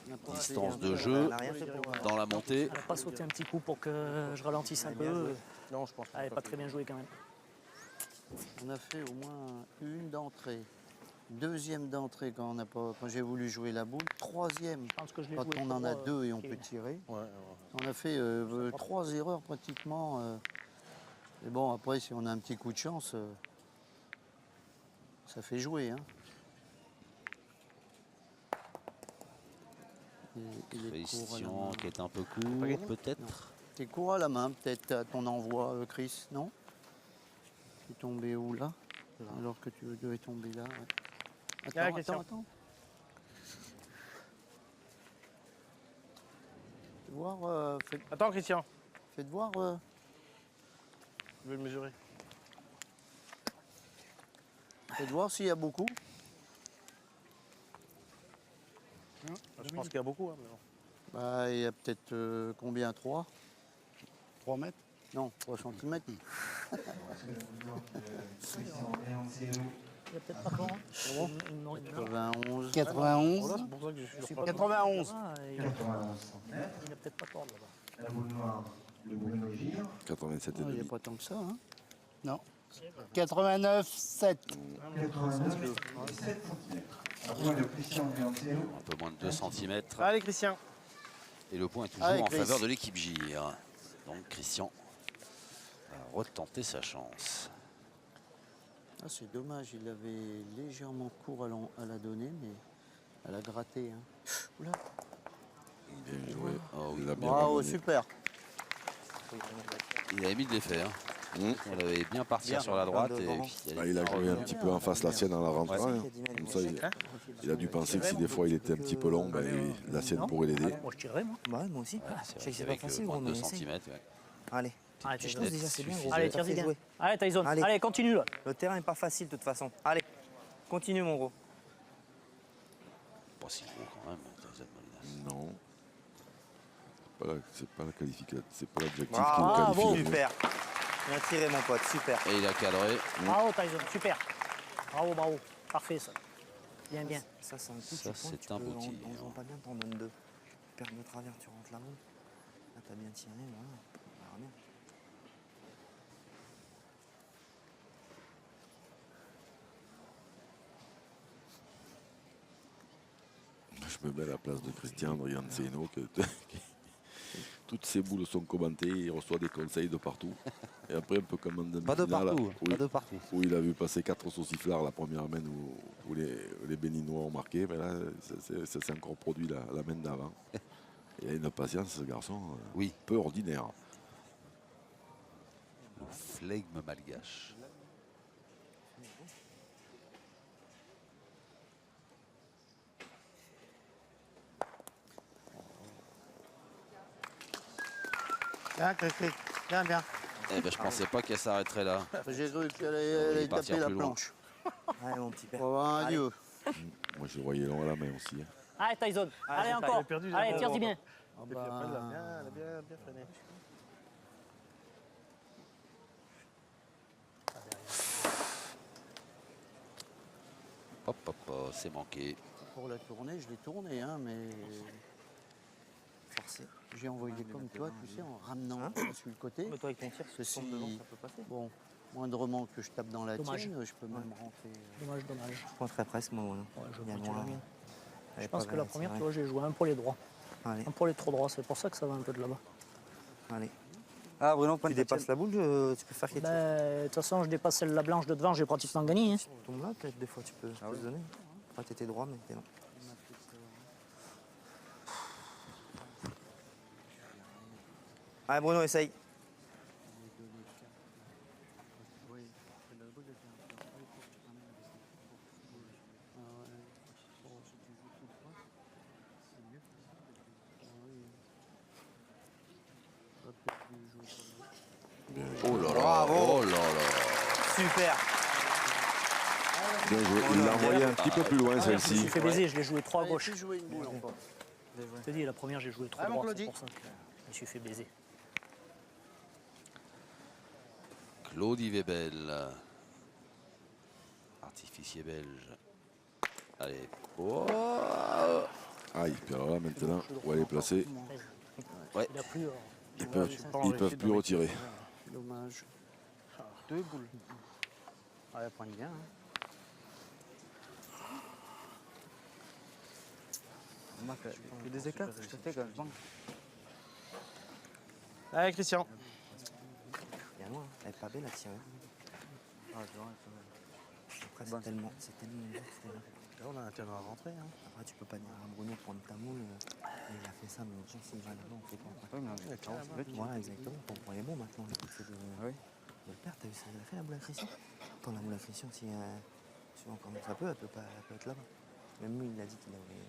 On a pas distance essayé, de hein. jeu Elle n'a rien fait pour. dans la montée. Elle n'a pas sauté un petit coup pour que je ralentisse un peu. Non, je pense pas. Elle n'est pas très bien jouée quand même. On a fait au moins une d'entrée. Deuxième d'entrée quand j'ai voulu jouer la boule. Troisième Je pense que je l'ai quand joué on en pour, a deux et on Kevin. peut tirer. Ouais, ouais. On a fait 3 erreurs pratiquement. Mais bon, après, si on a un petit coup de chance, ça fait jouer. Hein. Et les cours à la Christian main. qui est un peu court, peut-être. T'es court à la main, peut-être, à ton envoi, Chris, non? Tu es tombé où, là? Alors que tu devais tomber là, ouais. Attends. Faites voir, Attends, Christian, faites voir. je vais le mesurer. Faites voir s'il y a beaucoup. Je pense qu'il y a beaucoup. Hein, mais bon. Bah, il y a peut-être combien? 3? 3 mètres. Non, 3 cm. Il n'y a peut-être pas fort. Hein. Non, 91. 91. Voilà, c'est pour ça que je suis 91. il n'a peut-être pas tort là-bas. La boule noire de Bruno Gir. 87 et Il n'y a demi. pas tant que ça. Hein. Non. 89, 7. 89 et 7 cm. Point de Christian Biancelo. Un peu moins de 2 cm. Allez, Christian. Et le point est toujours Allez, en Chris. faveur de l'équipe Gir. Donc Christian va retenter sa chance. Ah, c'est dommage, il avait légèrement court à la donner, mais elle a gratté. Hein. Oula. Bien joué. Oh oui. Il a bien Bravo, ramené. super. Il avait mis de l'effet. Hein. Mmh. Elle avait bien partir Bien. sur la droite. Et Devant. puis, Ah, il a joué un petit peu en face la sienne en la rentrant. Hein. Comme ça, il a dû penser que si des fois il était un petit peu long, ben, la sienne pourrait l'aider. Moi, je tirerai, moi. Ouais, moi aussi. Ouais, Je sais c'est que vrai c'est pas qu'avec facile, moins gros, de mais 2 essaye. cm. Allez. Allez, Petite chose tête déjà, c'est bien, suffisait. gros. Allez, Ça tire-y fait bien. jouer. Allez, Tyson. Allez. Allez, continue là. Le terrain est pas facile de toute façon. Allez, continue mon gros. Pas si gros quand même, Tyson Molinas. Non. C'est pas la qualification, c'est pas l'objectif qui Bravo, le qualifie. super. Bien tiré mon pote, super. Et il a cadré. Bravo, Tyson. Super. Bravo, bravo. Parfait, ça. Bien, bien. Ça, c'est un coup, Ça, tu pointes, c'est un beau tir. On joue pas bien, t'en donnes deux. Tu perds de travers, tu rentres la boule. Là, t'as bien tiré, voilà. On verra bien. Je me mets à la place de Christian Andrianceno, que toutes ces boules sont commentées, il reçoit des conseils de partout. Et après, un peu comme en Pas de demi-finale, partout, pas de partout. où il a vu passer 4 sauciflards la première main où les Béninois ont marqué, mais là, ça s'est encore produit la main d'avant. Il a une patience, ce garçon, Oui. peu ordinaire. Le flegme malgache. Bien, Cricri. Bien, bien. Eh ben, je pensais pas qu'elle s'arrêterait là. J'ai cru qu'elle va allait partir taper la plus loin. planche. Allez, mon petit père. Pour avoir un adieu. Moi, je le voyais long à la main aussi. Allez, Tyson. Allez, elle encore. a perdu, Allez, elle a tire-y bien. Ah Et puis après, bah, elle a bien freiné. Hop, hop, hop, c'est manqué. pour la tournée, je l'ai tourné, hein, mais Forcé. j'ai envoyé comme toi, tu sais, en ramenant Hein sur le côté. Mais toi, avec ton tir, si tu Ceci, tombes devant, ça peut passer. bon, moindrement que je tape dans la Dommage. tienne, je peux même rentrer. Dommage, dommage. Je pointerai presque, moi. Voilà. Ouais, je Bien pointe la loin. mienne. Elle Je est pense pas que la belle, première, c'est tu vrai. vois, j'ai joué un pour les droits. Allez, Un pour les trop droits, c'est pour ça que ça va un peu de là-bas. allez. Ah, Bruno, tu dépasses la boule, tu peux faire quelque chose. Ben, de toute façon, je dépasse celle la blanche de devant, j'ai pratiquement gagné. Hein. Si tu tombes là, peut-être des fois tu peux se donner. Après, t'étais droit, mais t'es là. Allez, Bruno, essaye. Oh là là, Bravo. oh là là. Super. Bien joué. Il l'a envoyé un petit peu plus loin, Je me celle-ci. suis fait baiser, je l'ai joué 3 à Allez, gauche. tu jouais une boule encore. Je te dis, la première, j'ai joué 3 Ah, mon droits, c'est Claudie. pour ça que je me suis fait baiser. Claudie Webel. Artificier belge. Allez. Oh. Aïe, puis alors là, maintenant, où elle est placée, Ouais. Il a plu. ils peuvent plus retirer. Dommage. Deux boules. Ah, elle pointe bien. Hein. Des écarts, je te fais quand même. Allez, Christian. Bien loin. Elle est pas belle à tirer. Après, c'est tellement dur, c'est là. Là, on a intérêt à rentrer. Hein. Après, tu peux pas dire à Bruno prendre ta moule. Il a fait ça, mais l'autre jour, s'il va là-bas, on fait quoi après. Voilà, exactement. On est bon maintenant. C'est de le perdre. T'as vu ça, il a fait la boule à Christian. Attends, la boule à Christian, si encore ça peut, elle peut être là-bas. Même lui, il a dit qu'il avait.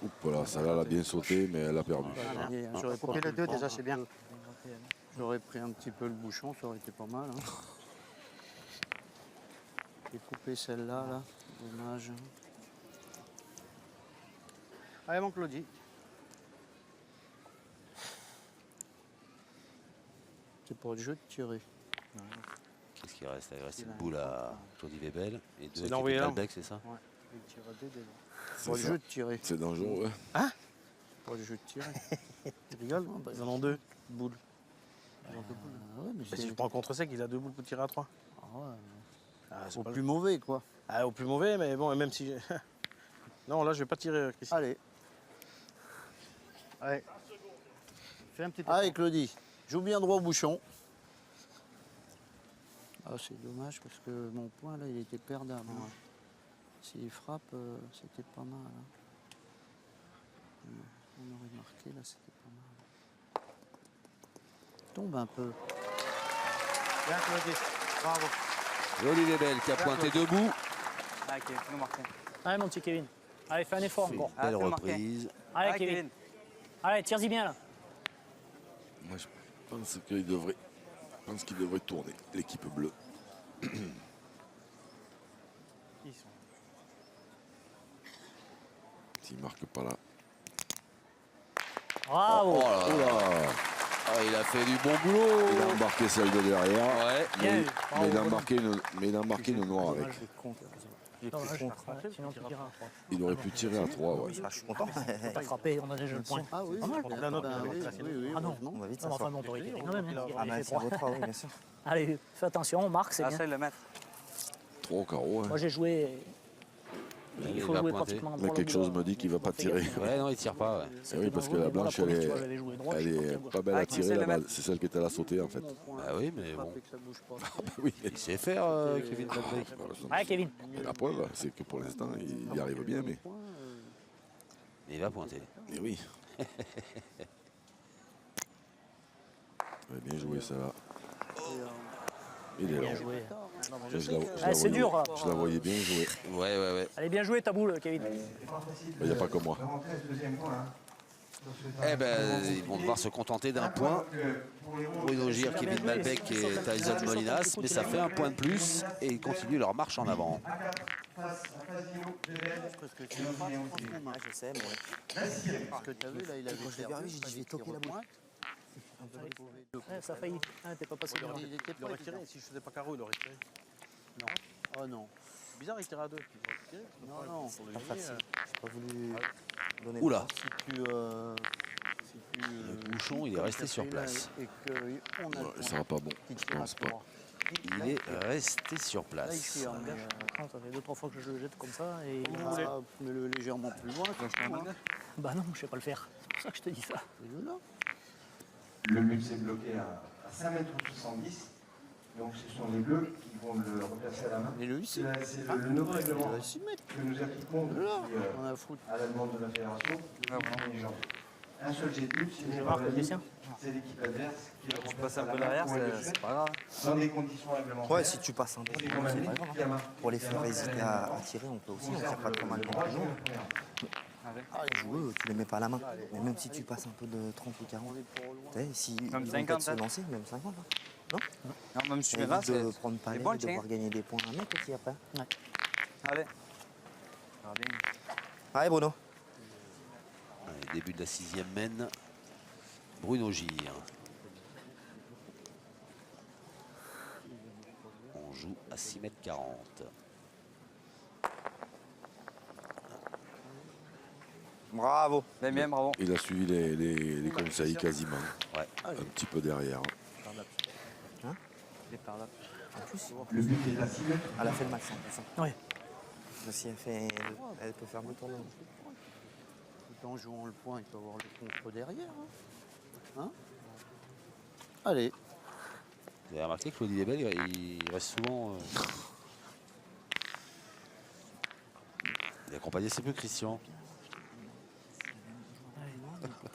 Oups, voilà, ça là, elle a bien sauté, mais elle a perdu. J'aurais coupé les deux, déjà, c'est bien. J'aurais pris un petit peu le bouchon, ça aurait été pas mal. Hein. J'ai coupé celle-là, là. Dommage. Allez, mon Claudie. C'est pour le jeu de tirer. Qu'est-ce qu'il reste? Il reste une boule à Claudie Webel et deux d'envoyer à là. Malbec, c'est ça? Ouais. Il tire deux déjà. C'est Pour le ça. jeu de tirer. C'est dangereux. Pour le jeu de tirer. Tu rigoles ils en ont deux boules. Ah ouais, mais Mais si c'est je prends contre sec, il a deux boules pour tirer à trois. ah ouais, Ah, c'est au pas plus mauvais, quoi. Ah, au plus mauvais, mais bon, et même si. Non, là, je vais pas tirer, Christian. Allez. Allez. Fais un petit peu. Allez, Claudie. Joue bien droit au bouchon. Ah, c'est dommage parce que mon point, là, il était perdable. Hein. S'il frappe, c'était pas mal. Hein. On aurait marqué, là, c'était pas mal. Tombe un peu. Bien, Claudie. Bravo. Claudie Webel qui a pointé debout. Allez, Kevin, fais-nous marquer. Allez, mon petit Kevin. Allez, fais un effort Fait encore. une belle fais marquer. reprise. Allez, Kevin. Allez, tire-y bien, là. Moi, je pense qu'il devrait, tourner, l'équipe bleue. S'il ne marque pas là. Bravo. Oh là là. Oula. Ah, il a fait du bon boulot. Il a embarqué celle de derrière. Ouais. Bien Mais, vu. mais Bravo, il a embarqué une noire avec. Je vais contre. J'ai Dommage. pris contre. Ouais, sinon tu diras. Il aurait pu tirer à 3. Ouais. Ah, je suis content. T'as frappé, on a déjà le point. Ah oui, Pas mal. la note, oui, Ah non. On va vite Non, enfin, s'asseoir. bon, t'aurais été quand même. hein, Ah, il mais avait fait c'est trois. votre oui, bien sûr. Allez, fais attention, on marque, c'est bien. Essaye de le mettre. 3 au carreau. Hein. Moi j'ai joué. Il Il faut va jouer pointer. pratiquement Mais droit quelque au chose bout, me dit qu'il va pas tirer. Ouais, non, il tire pas. Ouais. Eh oui, parce que la blanche, elle est pas belle à tirer essaie de là-bas. mettre. C'est celle qui était à la sauter en fait. Bah oui, mais bon. que ça bouge pas. Oui. Il sait faire, Kevin Malbec. Ouais, Kevin. Et la preuve, c'est que pour l'instant, il y arrive bien, mais. Mais il va pointer. Mais oui. Ouais, bien joué ça là. Il est là. Bien joué. C'est dur, là. Je la voyais bien jouer. Ouais, ouais, ouais. Allez, bien joué ta boule, Kevin. Il n'y a pas que moi. Eh ben, ils vont devoir se contenter d'un point. Bruno Gir, Kevin Malbec et Tyson Molinas. Mais ça fait un point de plus et ils continuent leur marche en avant. Parce que tu veux pas, franchement, Je sais, moi. parce que t'as vu, là, il avait Quand je l'ai perdu, vu, j'ai dit, je vais toquer la boule. Ouais, ça a failli. Ah, t'es pas passé devant. Il était Il aurait pas tiré. Si je faisais pas carreau, il aurait tiré. Oh non. C'est bizarre, il tire à 2. Non, non. Pas facile. J'ai pas voulu donner. Oula, Si tu. Si tu le bouchon, il est resté sur place. Et qu'on a Ouais, ça va pas bon. qui Je tire à pense pas. 3. Il est resté sur Là, il place. tire, mais, Ça fait 2-3 fois que je le jette comme ça et. mais le légèrement plus loin. Bah non, je sais pas le faire. C'est pour ça que je te dis ça. Là. Le but c'est bloqué à 5,70 m. Donc ce sont les bleus qui vont le replacer à la main. Et lui, c'est. C'est le nouveau règlement Il va s'y mettre. que nous appliquons depuis, On a foutu. à la demande de la fédération depuis les gens. Un seul jet de but, si Je n'est marque pas le valide, dessin. c'est l'équipe adverse qui le Je replace passe à un la peu main derrière, pour le c'est fait, pas grave. dans des conditions réglementaires. Ouais, si tu passes un peu, Et c'est qu'on pas a mis grave. qui a main. Pour les faire hésiter à tirer, on peut aussi. On tire pas trop mal contre nous. Les joueurs, tu les mets pas à la main. Mais même si tu passes un peu de 30 ou 40, tu sais, si ils Même vont 50, peut-être se hein. lancer, même 50. Hein. Non, même si tu Ça mets là, évite de c'est prendre pas c'est l'air bon et le de tien. devoir gagner des points à un mec aussi après. Allez. Ça va bien. Allez Bruno. Allez, début de la 6e mène. Bruno Gir. On joue à 6,40 m. Bravo. Bien, bien, bravo. Il a suivi les conseils quasiment. Ouais. Un petit peu derrière. Il est par là. En plus, Le but est à 6 mètres. elle a fait le max en plus. Ouais. Si elle peut faire le tournoi. Tout en jouant le point, il peut avoir le contre derrière. Hein. Allez. Vous avez remarqué que Claudie Lebel, il reste souvent. Il accompagnait assez peu Christian.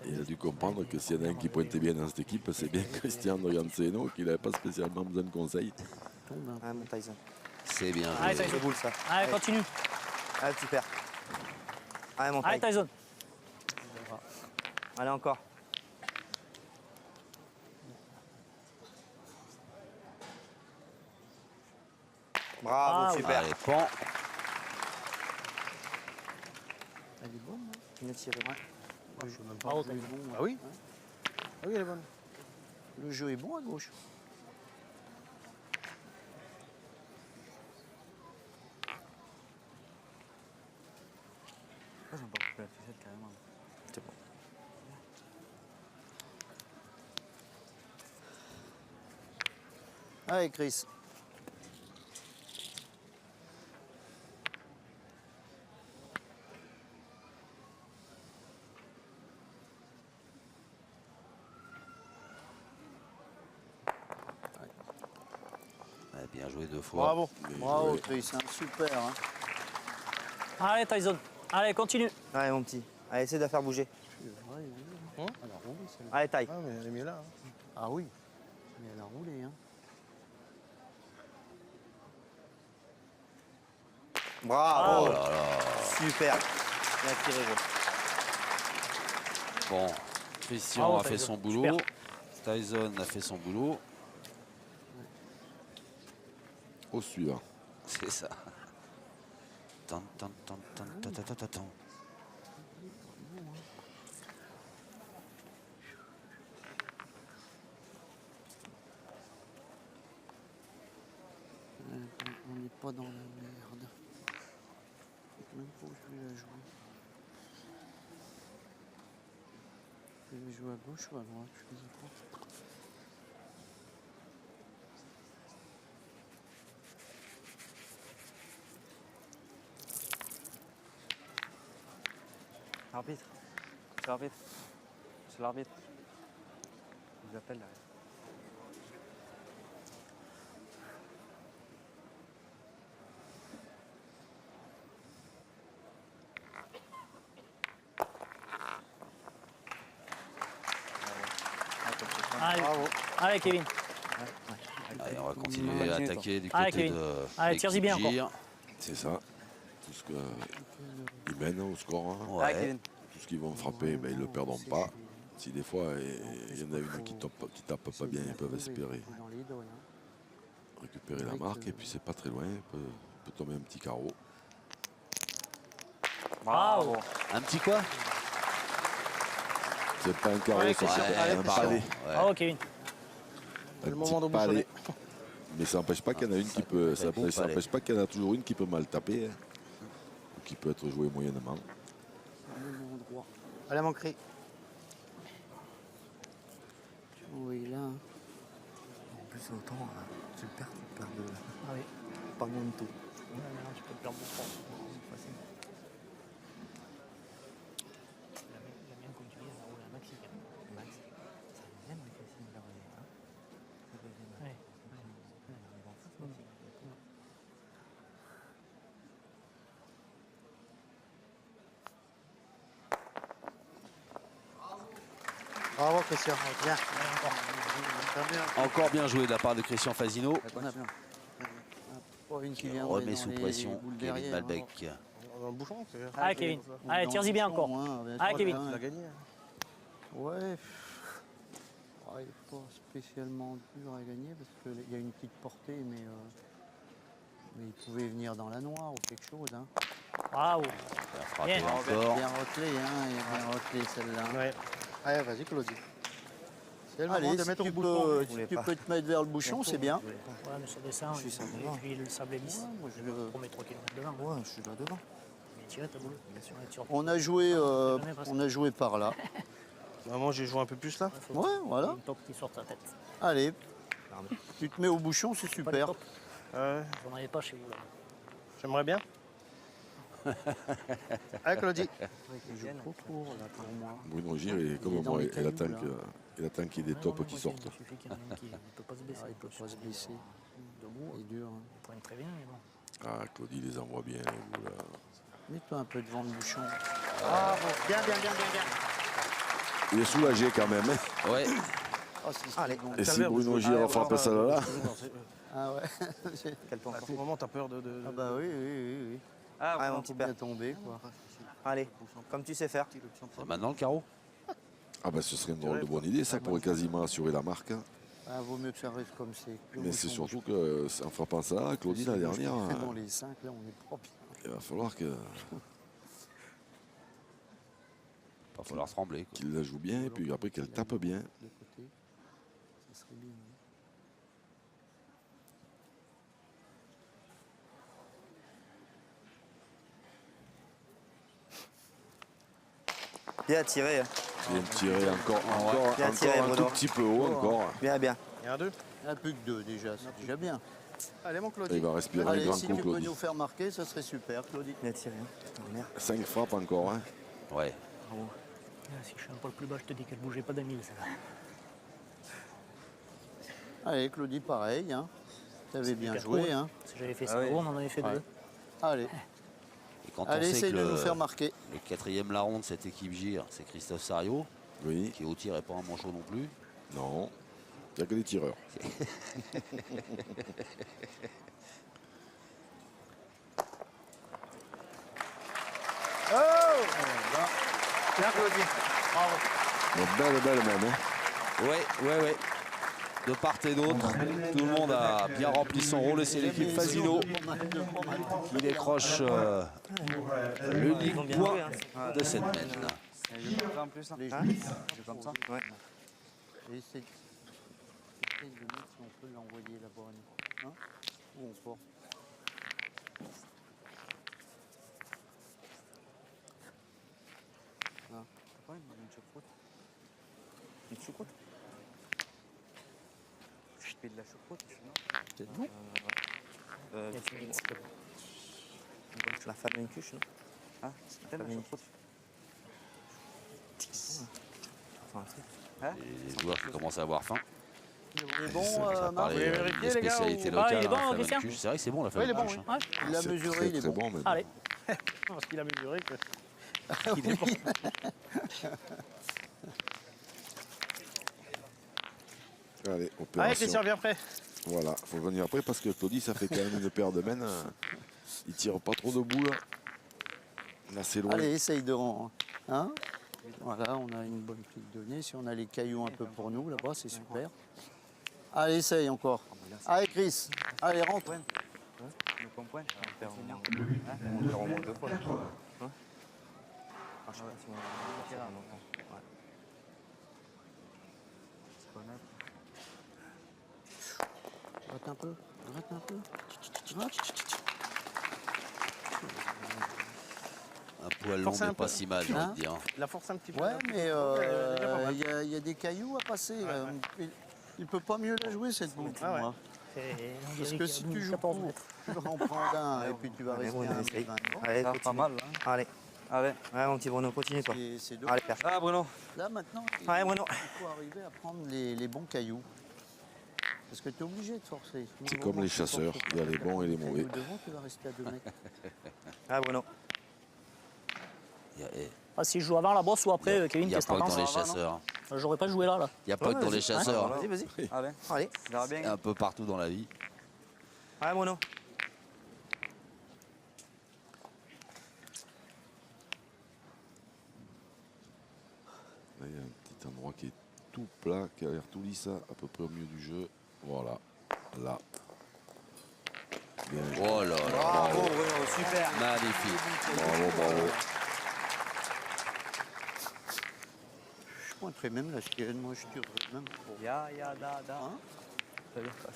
Il a dû comprendre que s'il y en a un qui pointait bien dans cette équipe, c'est bien Christian Orianceno, qu'il n'avait pas spécialement besoin de conseils. Ah, mon Tyson. C'est bien Allez, joué. Tyson. C'est boule ça. Allez, continue. Allez, super. Allez, mon Allez, Tyson. Tyson. Allez, encore. Bravo, Ah, super. Allez, pan. Elle est bonne. Hein. Bien tiré. Je sais même pas. Bravo, le jeu est Tyson. bon. Ah oui. Ah oui, elle est bonne. Le jeu est bon à gauche. Moi, j'aime pas couper la ficelle carrément. C'est bon. Allez, Chris. Ouais, bien joué 2 fois. Bravo. Bravo, Chris. Hein, super. Hein. Allez, Tyson. Allez, continue. Allez, mon petit. Allez, essaie de la faire bouger. Allez, taille. Ah, mais elle est mieux là. Hein. Ah oui. Mais elle a roulé. Hein. Bravo. Oh là là. Super. Bien tiré, gros. Bon, Christian Bravo, a fait Tyson. son boulot. Tyson a fait son boulot. Au suivant. C'est ça. Tan, tan, tan, tan, tan, tan, tan, tan, tan. pas dans la merde. Même pas où je vais la jouer. Je vais jouer à gauche ou à droite, je sais pas. Arbitre. C'est l'arbitre. C'est l'arbitre. Il vous appelle là. Allez, allez Kevin. Allez, on va continuer à attaquer du Allez, côté Kevin. de Allez, tire-y bien l'équipe encore. Gir. C'est ça. Tout ce qu'ils mènent au score. Hein. Ouais. Kevin. Tout ce qu'ils vont frapper, ben, ils ne le perdront pas. Si des fois il y en a une qui tape pas bien, ils peuvent espérer Dans les dos, là. récupérer la marque. Et puis c'est pas très loin, il peut tomber un petit carreau. Bravo. Un petit quoi? C'est pas un carreau, Ouais, c'est allez, un pardon. palais. Ouais. Bravo Kevin. Un le moment petit d'embouchonner. palais. Mais ça n'empêche pas qu'il y en a une qui peut. Ça Bon palais. n'empêche pas qu'il y en a toujours une qui peut mal taper. Hein, ou qui peut être jouée moyennement. Même endroit. Allez, mon cri. Oui, là. En plus, autant, tu le perds de. Ah oui. Pas loin de tout. Maintenant, tu peux perdre de trois. Facile. La mienne, comme tu dis, elle a roulé un maxi. Max, ça vient de casser la relais. Hein. Ça peut être Ouais. Bravo, Christian. Bien. Encore bien joué de la part de Christian Fasino. On a pas une qui Qui vient remet sous pression boules Kevin derrière, Malbec. Dans le bouchon, c'est. Allez Kevin. Allez, tire-y bien encore. Allez Kevin. Il a gagné. Ouais. Il n'est pas spécialement dur à gagner parce qu'il y a une petite portée, mais il pouvait venir dans la noire ou quelque chose. Hein. Bravo. Bien frappé Bien. encore. Bien roclé, hein, il a bien roclé celle-là. Ouais. Allez, vas-y, Claudie. C'est le moment Allez, de si mettre au tu bouchon. peux, si tu peux te mettre vers le bouchon, c'est bien. Ouais, mais ça descend. Je suis sur Et devant. puis le sable est lisse. Ouais, moi, je Je le- vais mettre 3 km devant. Ouais, je suis là devant. Mais tirer ta boule. Bien sûr. On a joué par là. Moi, j'ai joué un peu plus là. Ouais, voilà. Une top qui sort sa tête. Allez, tu te mets au bouchon, c'est Pas les super. top. Ouais. Vous n'en avez pas chez vous là. J'aimerais bien. Allez, Claudie. Il joue trop court là pour moi. Bruno Gir, il est Il est comme dans moi, les il cailloux, attend là. qu'il y ait des tops qui sortent. Il suffit qu'il y en ait un qui ne peut pas se baisser. Il peut pas se blesser. Debout, C'est dur. Hein. il pointe très bien, mais bon. Ah, Claudie les envoie bien, les boules, là. Mets-toi un peu devant le bouchon. Bravo. Bien, bien, bien, bien, bien. Il est soulagé quand même. Hein. Ouais. Ah, c'est Allez. bon. Et si Bruno Gir frappe celle-là, Ah ouais. Quel point. À tout moment, t'as peur de. Ah bah oui, oui. Ah, Allez, mon Faut petit bien père. tomber quoi. Allez, comme tu sais faire. C'est maintenant le carreau. ah ben, ce serait une drôle de bonne idée, ça pourrait quasiment assurer la marque. Hein. Ah, vaut mieux que ça reste comme c'est. Mais c'est surtout que, en frappant ça, Claudie la dernière, Dans les 5 là, on est propre. il va falloir Il va falloir se trembler. Quoi. qu'il la joue bien et puis après qu'elle tape bien. De côté, ça serait bien. hein. Bien tiré. Hein. Bien tiré encore Bien tiré, un Bruno. tout petit peu haut encore. Bien, bien. Il y a un 2. Il n'y en a plus que 2 déjà, c'est déjà bien. Allez, mon Et Claudie. il va respirer un Allez, grand si coup, tu peux Claudie. nous faire marquer, ça serait super, Claudie. Bien tiré. Hein. Putain, merde. 5 frappes encore. Hein. Ouais. Ah, si je suis un poil plus bas, je te dis qu'elle ne bougeait pas d'un mille. Celle-là. Allez, Claudie, pareil. Hein. Tu avais bien Hyper joué. cool. Hein. Si j'avais fait Ah ça, oui. on en avait fait Ouais. 2. Allez, Et quand allez, on sait essaye que de nous faire marquer. le quatrième larron de cette équipe Gir, c'est Christophe Sario, Oui, qui au tir n'est pas un manchot non plus. non. Il n'y a que des tireurs. Bien, Claudie. Bravo. Mais belle même. Hein. Ouais. De part et d'autre, tout le monde a bien rempli son rôle et c'est l'équipe Fasino qui décroche l'unique Ils ont bien point joué, hein. de cette semaine. Je vais comme ça en plus. Hein. Les Hein jouer. Je vais comme ça. Ouais. Et essaye de mettre si on peut l'envoyer la bonne. Hein. Où on porte. Une choucroute. Je fais de la choucroute. C'est bon. La femme d'une cuche, non? Ah, t'aimes la choucroute? Les joueurs qui commencent à avoir faim. Il est bon, Ça Marc. parlait vérifié, des les gars, spécialités ou- locales. il est bon, hein, la Christian cuche. C'est vrai que c'est bon la Ouais, il est famille bon, cuche, oui. hein. Il a C'est mesuré, très, il est très bon. bon même. Allez, Parce qu'il a mesuré que. Allez, Allez, opération. Christian, viens après. Voilà, faut venir après parce que Claudie, ça fait quand même une paire de mains. Il tire pas trop de boules. Là, c'est loin. Allez, essaye de... Hein, voilà, on a une bonne pile de nez. Si on a les cailloux un peu pour nous, là-bas, c'est super. Allez, essaye encore. Allez, Chris. Allez, rentre. Le point-point. On remonte 2 fois. Là. Hein? Ah, je sais pas si on va ouais. Gratte un peu. Gratte un peu. Gratte. Un poil long, Forcez un mais pas peu. si mal, j'ai envie de dire. La force un petit peu. Ouais, mais déjà pas mal. il y a des cailloux à passer. Il peut pas mieux la jouer, cette boule, pour Ah ouais. moi. Parce que si tu joues 14 court, mètres. tu vas en prendre un et puis tu vas Allez, rester Bruno, un essaye. 20. Allez, Ça va pas continue. mal, hein. Allez. Allez. Ouais, mon petit Bruno, continue toi. C'est dommage. Allez, perche. Ah, Bruno. Là, maintenant, Allez, Bruno. il faut arriver à prendre les bons cailloux. Parce que tu es obligé de forcer. C'est comme les chasseurs, il y a les bons et les mauvais. Devant, tu vas rester à 2 mètres. Allez, Bruno. Il y a, Ah, si je joue avant la bosse ou après, il Kevin, y a qu'est-ce que pas t'en que dans les penses? chasseurs. J'aurais pas joué là. Il n'y a pas que dans les chasseurs. Vas-y, vas-y. Allez. Allez. On verra bien. Un peu partout dans la vie. Allez, Bruno. Là, il y a un petit endroit qui est tout plat, qui a l'air tout lisse, à peu près au milieu du jeu. Voilà, là. Bien joué. Oh là là. Bravo, Bruno, super. Magnifique. Bravo, bravo. Je pointerais même la chienne. Moi, je tire même pour... Ya, da, da. Hein? Ça veut dire quoi?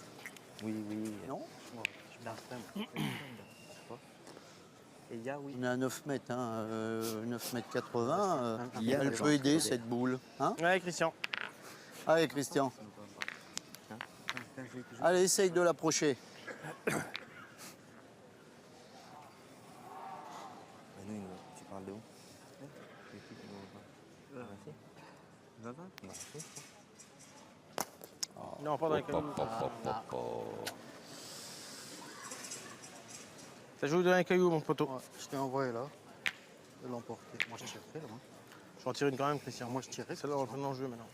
Oui, oui. Non? Et ya, oui. On est à 9 mètres, hein, 9 mètres 80. Il y a Elle des peut aider, cette boule. Hein? Ouais, Christian. Allez, Christian. Allez, essaye de l'approcher. Manu, tu parles de où? Non, pas dans les Hop, cailloux. hop, hop, hop, hop. Ça joue dans les cailloux, mon poteau. Je t'ai envoyé là. De l'emporter. Moi, je tirerai là. Je vais en tirer une quand même, Christian. Moi, je tirerai. C'est là, on va prendre en jeu maintenant.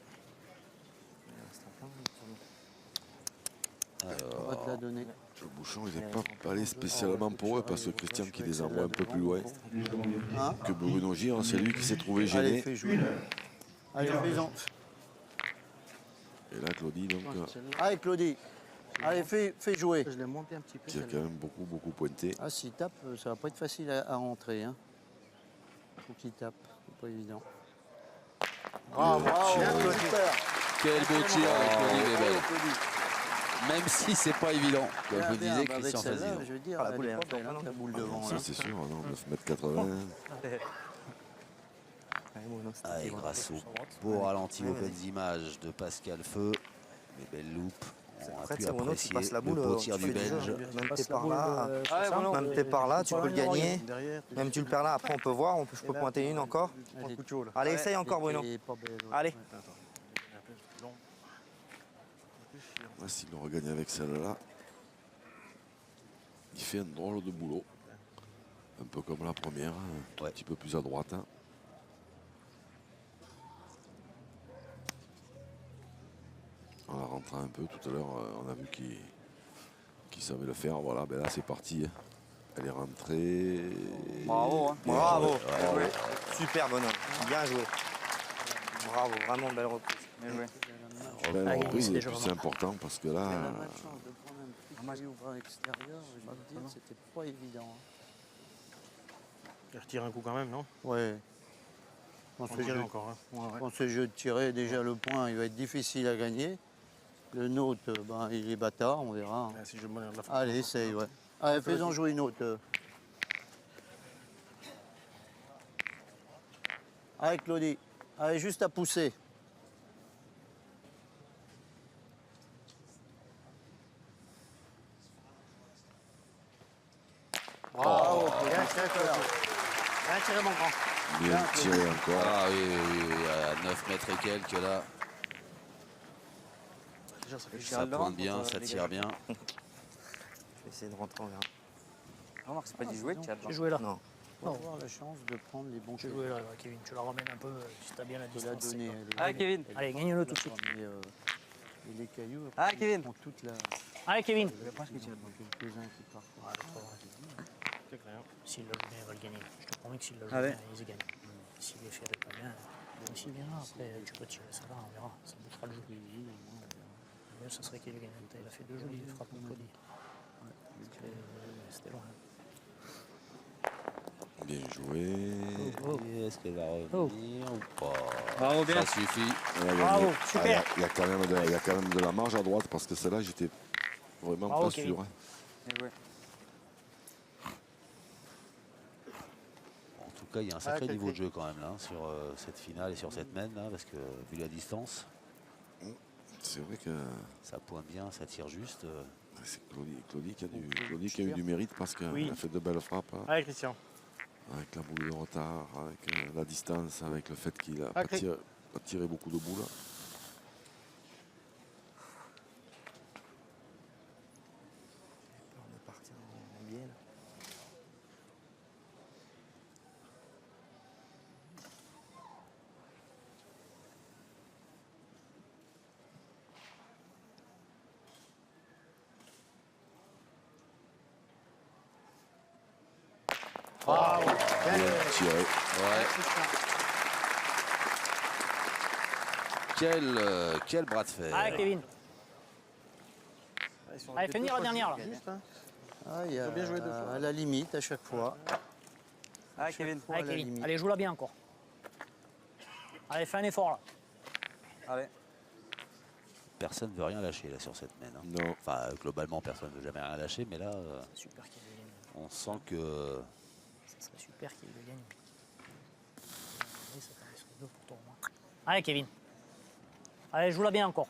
On va te la donner. Le bouchon, il n'est pas allé spécialement pour eux parce que Christian qui les envoie un peu plus loin Hein? que Bruno Gire, c'est lui qui s'est trouvé Allez, gêné. fais jouer. Allez, fais-en. Et là, Claudie, donc, Allez, Claudie. Allez, fais jouer. Je l'ai monté un petit peu. qui a quand même beaucoup pointé. Ah, s'il tape, ça va pas être facile à rentrer. Hein. Faut qu'il tape. C'est pas évident. Bravo, Super. Quel beau tir avec Claudie Weber. Même si c'est pas évident. Comme je vous disais, Avec Christian celle-là, Fazillon. je veux dire, Ah, la elle boule est est pas un belle, hein, peu la boule devant. Ça, là. c'est sûr, non, 9 mètres 80. Allez, Bruno, c'était Allez, bon. grâce au beau ralenti aux belles images de Pascal Feu, les belles loupes, on a Après, pu tu sais, Bruno, tu apprécier passes la boule, le beau tu tir fais du des jeux. Belge. Même Passe t'es la par boule, là, Bruno. même t'es par là, tu peux le gagner. Derrière. Même tu le perds là, après on peut voir, je peux pointer une encore. Elle est- Coup de chaud, là. Allez, essaye encore, Bruno. elle est pas belle, ouais. Allez. Là, s'il le regagne avec celle-là, il fait un drôle de boulot. Un peu comme la première, un petit peu plus à droite. Hein. En la rentrant un peu tout à l'heure, on a vu qu'il savait le faire. Voilà, ben là c'est parti. Hein. Elle est rentrée. Bravo, hein. Bien Bravo. joué. Bien joué. Super bonhomme. Bien joué. Bravo, vraiment belle reprise. Bien joué. Belle Ah, reprise, c'est et déjà puis vraiment. c'est important parce que là, Elle a pas de chance de prendre un petit caillou à l'extérieur. Je vais te dire, c'était pas évident. Hein. Il retire un coup quand même, non? Ouais. Dans On ce, tirait jeu, encore. Hein. dans ce jeu de tirer, déjà le point, il va être difficile à gagner. Le nôtre, ben, il est bâtard, on verra. hein. Ah, si je me regarde la fin. Allez, essaye, ouais. Allez, fais-en jouer une autre. Allez, Claudie. Allez, juste à pousser. Bravo, Claudie. Bien tiré, mon grand. Bien tiré encore. Ah oui, à 9 mètres et quelques là. Déjà, ça fait Ça pointe bien, ça tire bien. Je vais essayer de rentrer en verre. Remarque, c'est pas du jouet que tu as J'ai joué là. Non. On va avoir la chance de prendre les bons J'ai choix. joué là, Kevin. Tu la ramènes un peu si t'as bien la De la distance. donner. Allez, Kevin. Allez, gagne-le tout de suite. Et les cailloux, Ah, après, Kevin. ils font toute la... Allez, Kevin. quelques-uns qui partent. S'il le joue bien, il va le gagner. Je te promets que s'il le joue Allez. bien, il se gagne. S'il les fait pas bien, même s'il vient là, après, tu peux tirer ça là, on verra. Ça bouffera le jeu. Le mieux, ça serait qu'il gagne. Il a fait 2 jolies frappes pour Claudie. C'était loin. Bien joué. Est-ce qu'elle va revenir ou pas? Bravo, bien. Ça suffit. On a Bravo, gagné. super. Il y a quand même de la marge à droite parce que celle-là, j'étais vraiment Bravo, pas Kevin. sûr. Hein. Bien joué. En tout cas, il y a un sacré Ah, niveau de jeu quand même là, sur cette finale et sur cette main là, parce que vu la distance, C'est vrai que ça pointe bien, ça tire juste. c'est Claudie qui a eu du mérite parce qu'elle Oui. a fait de belles frappes. Hein, Allez, Christian. avec la boule de retard, avec la distance, avec le fait qu'il a Ah, pas tiré beaucoup de boules. On est parti en biais là. Bien tiré. Ouais. Quel bras de fer. Allez, Kevin. Ils sont Allez, deux finis la fois dernière, là. juste, hein. Ah, il y a bien joué 2 fois. à la limite à chaque fois. Allez, Kevin. Fois à Allez, la Kevin. limite. Allez, joue-la bien encore. Allez, fais un effort là. Allez. Personne ne veut rien lâcher là sur cette main. Hein. Non. Enfin, globalement, personne ne veut jamais rien lâcher, mais là, Super qu'il le gagne. on sent que Ça serait super qu'il le gagne. Oui, ça fait sur 2 pour toi au moins. Allez, Kevin. Allez, joue-la bien encore.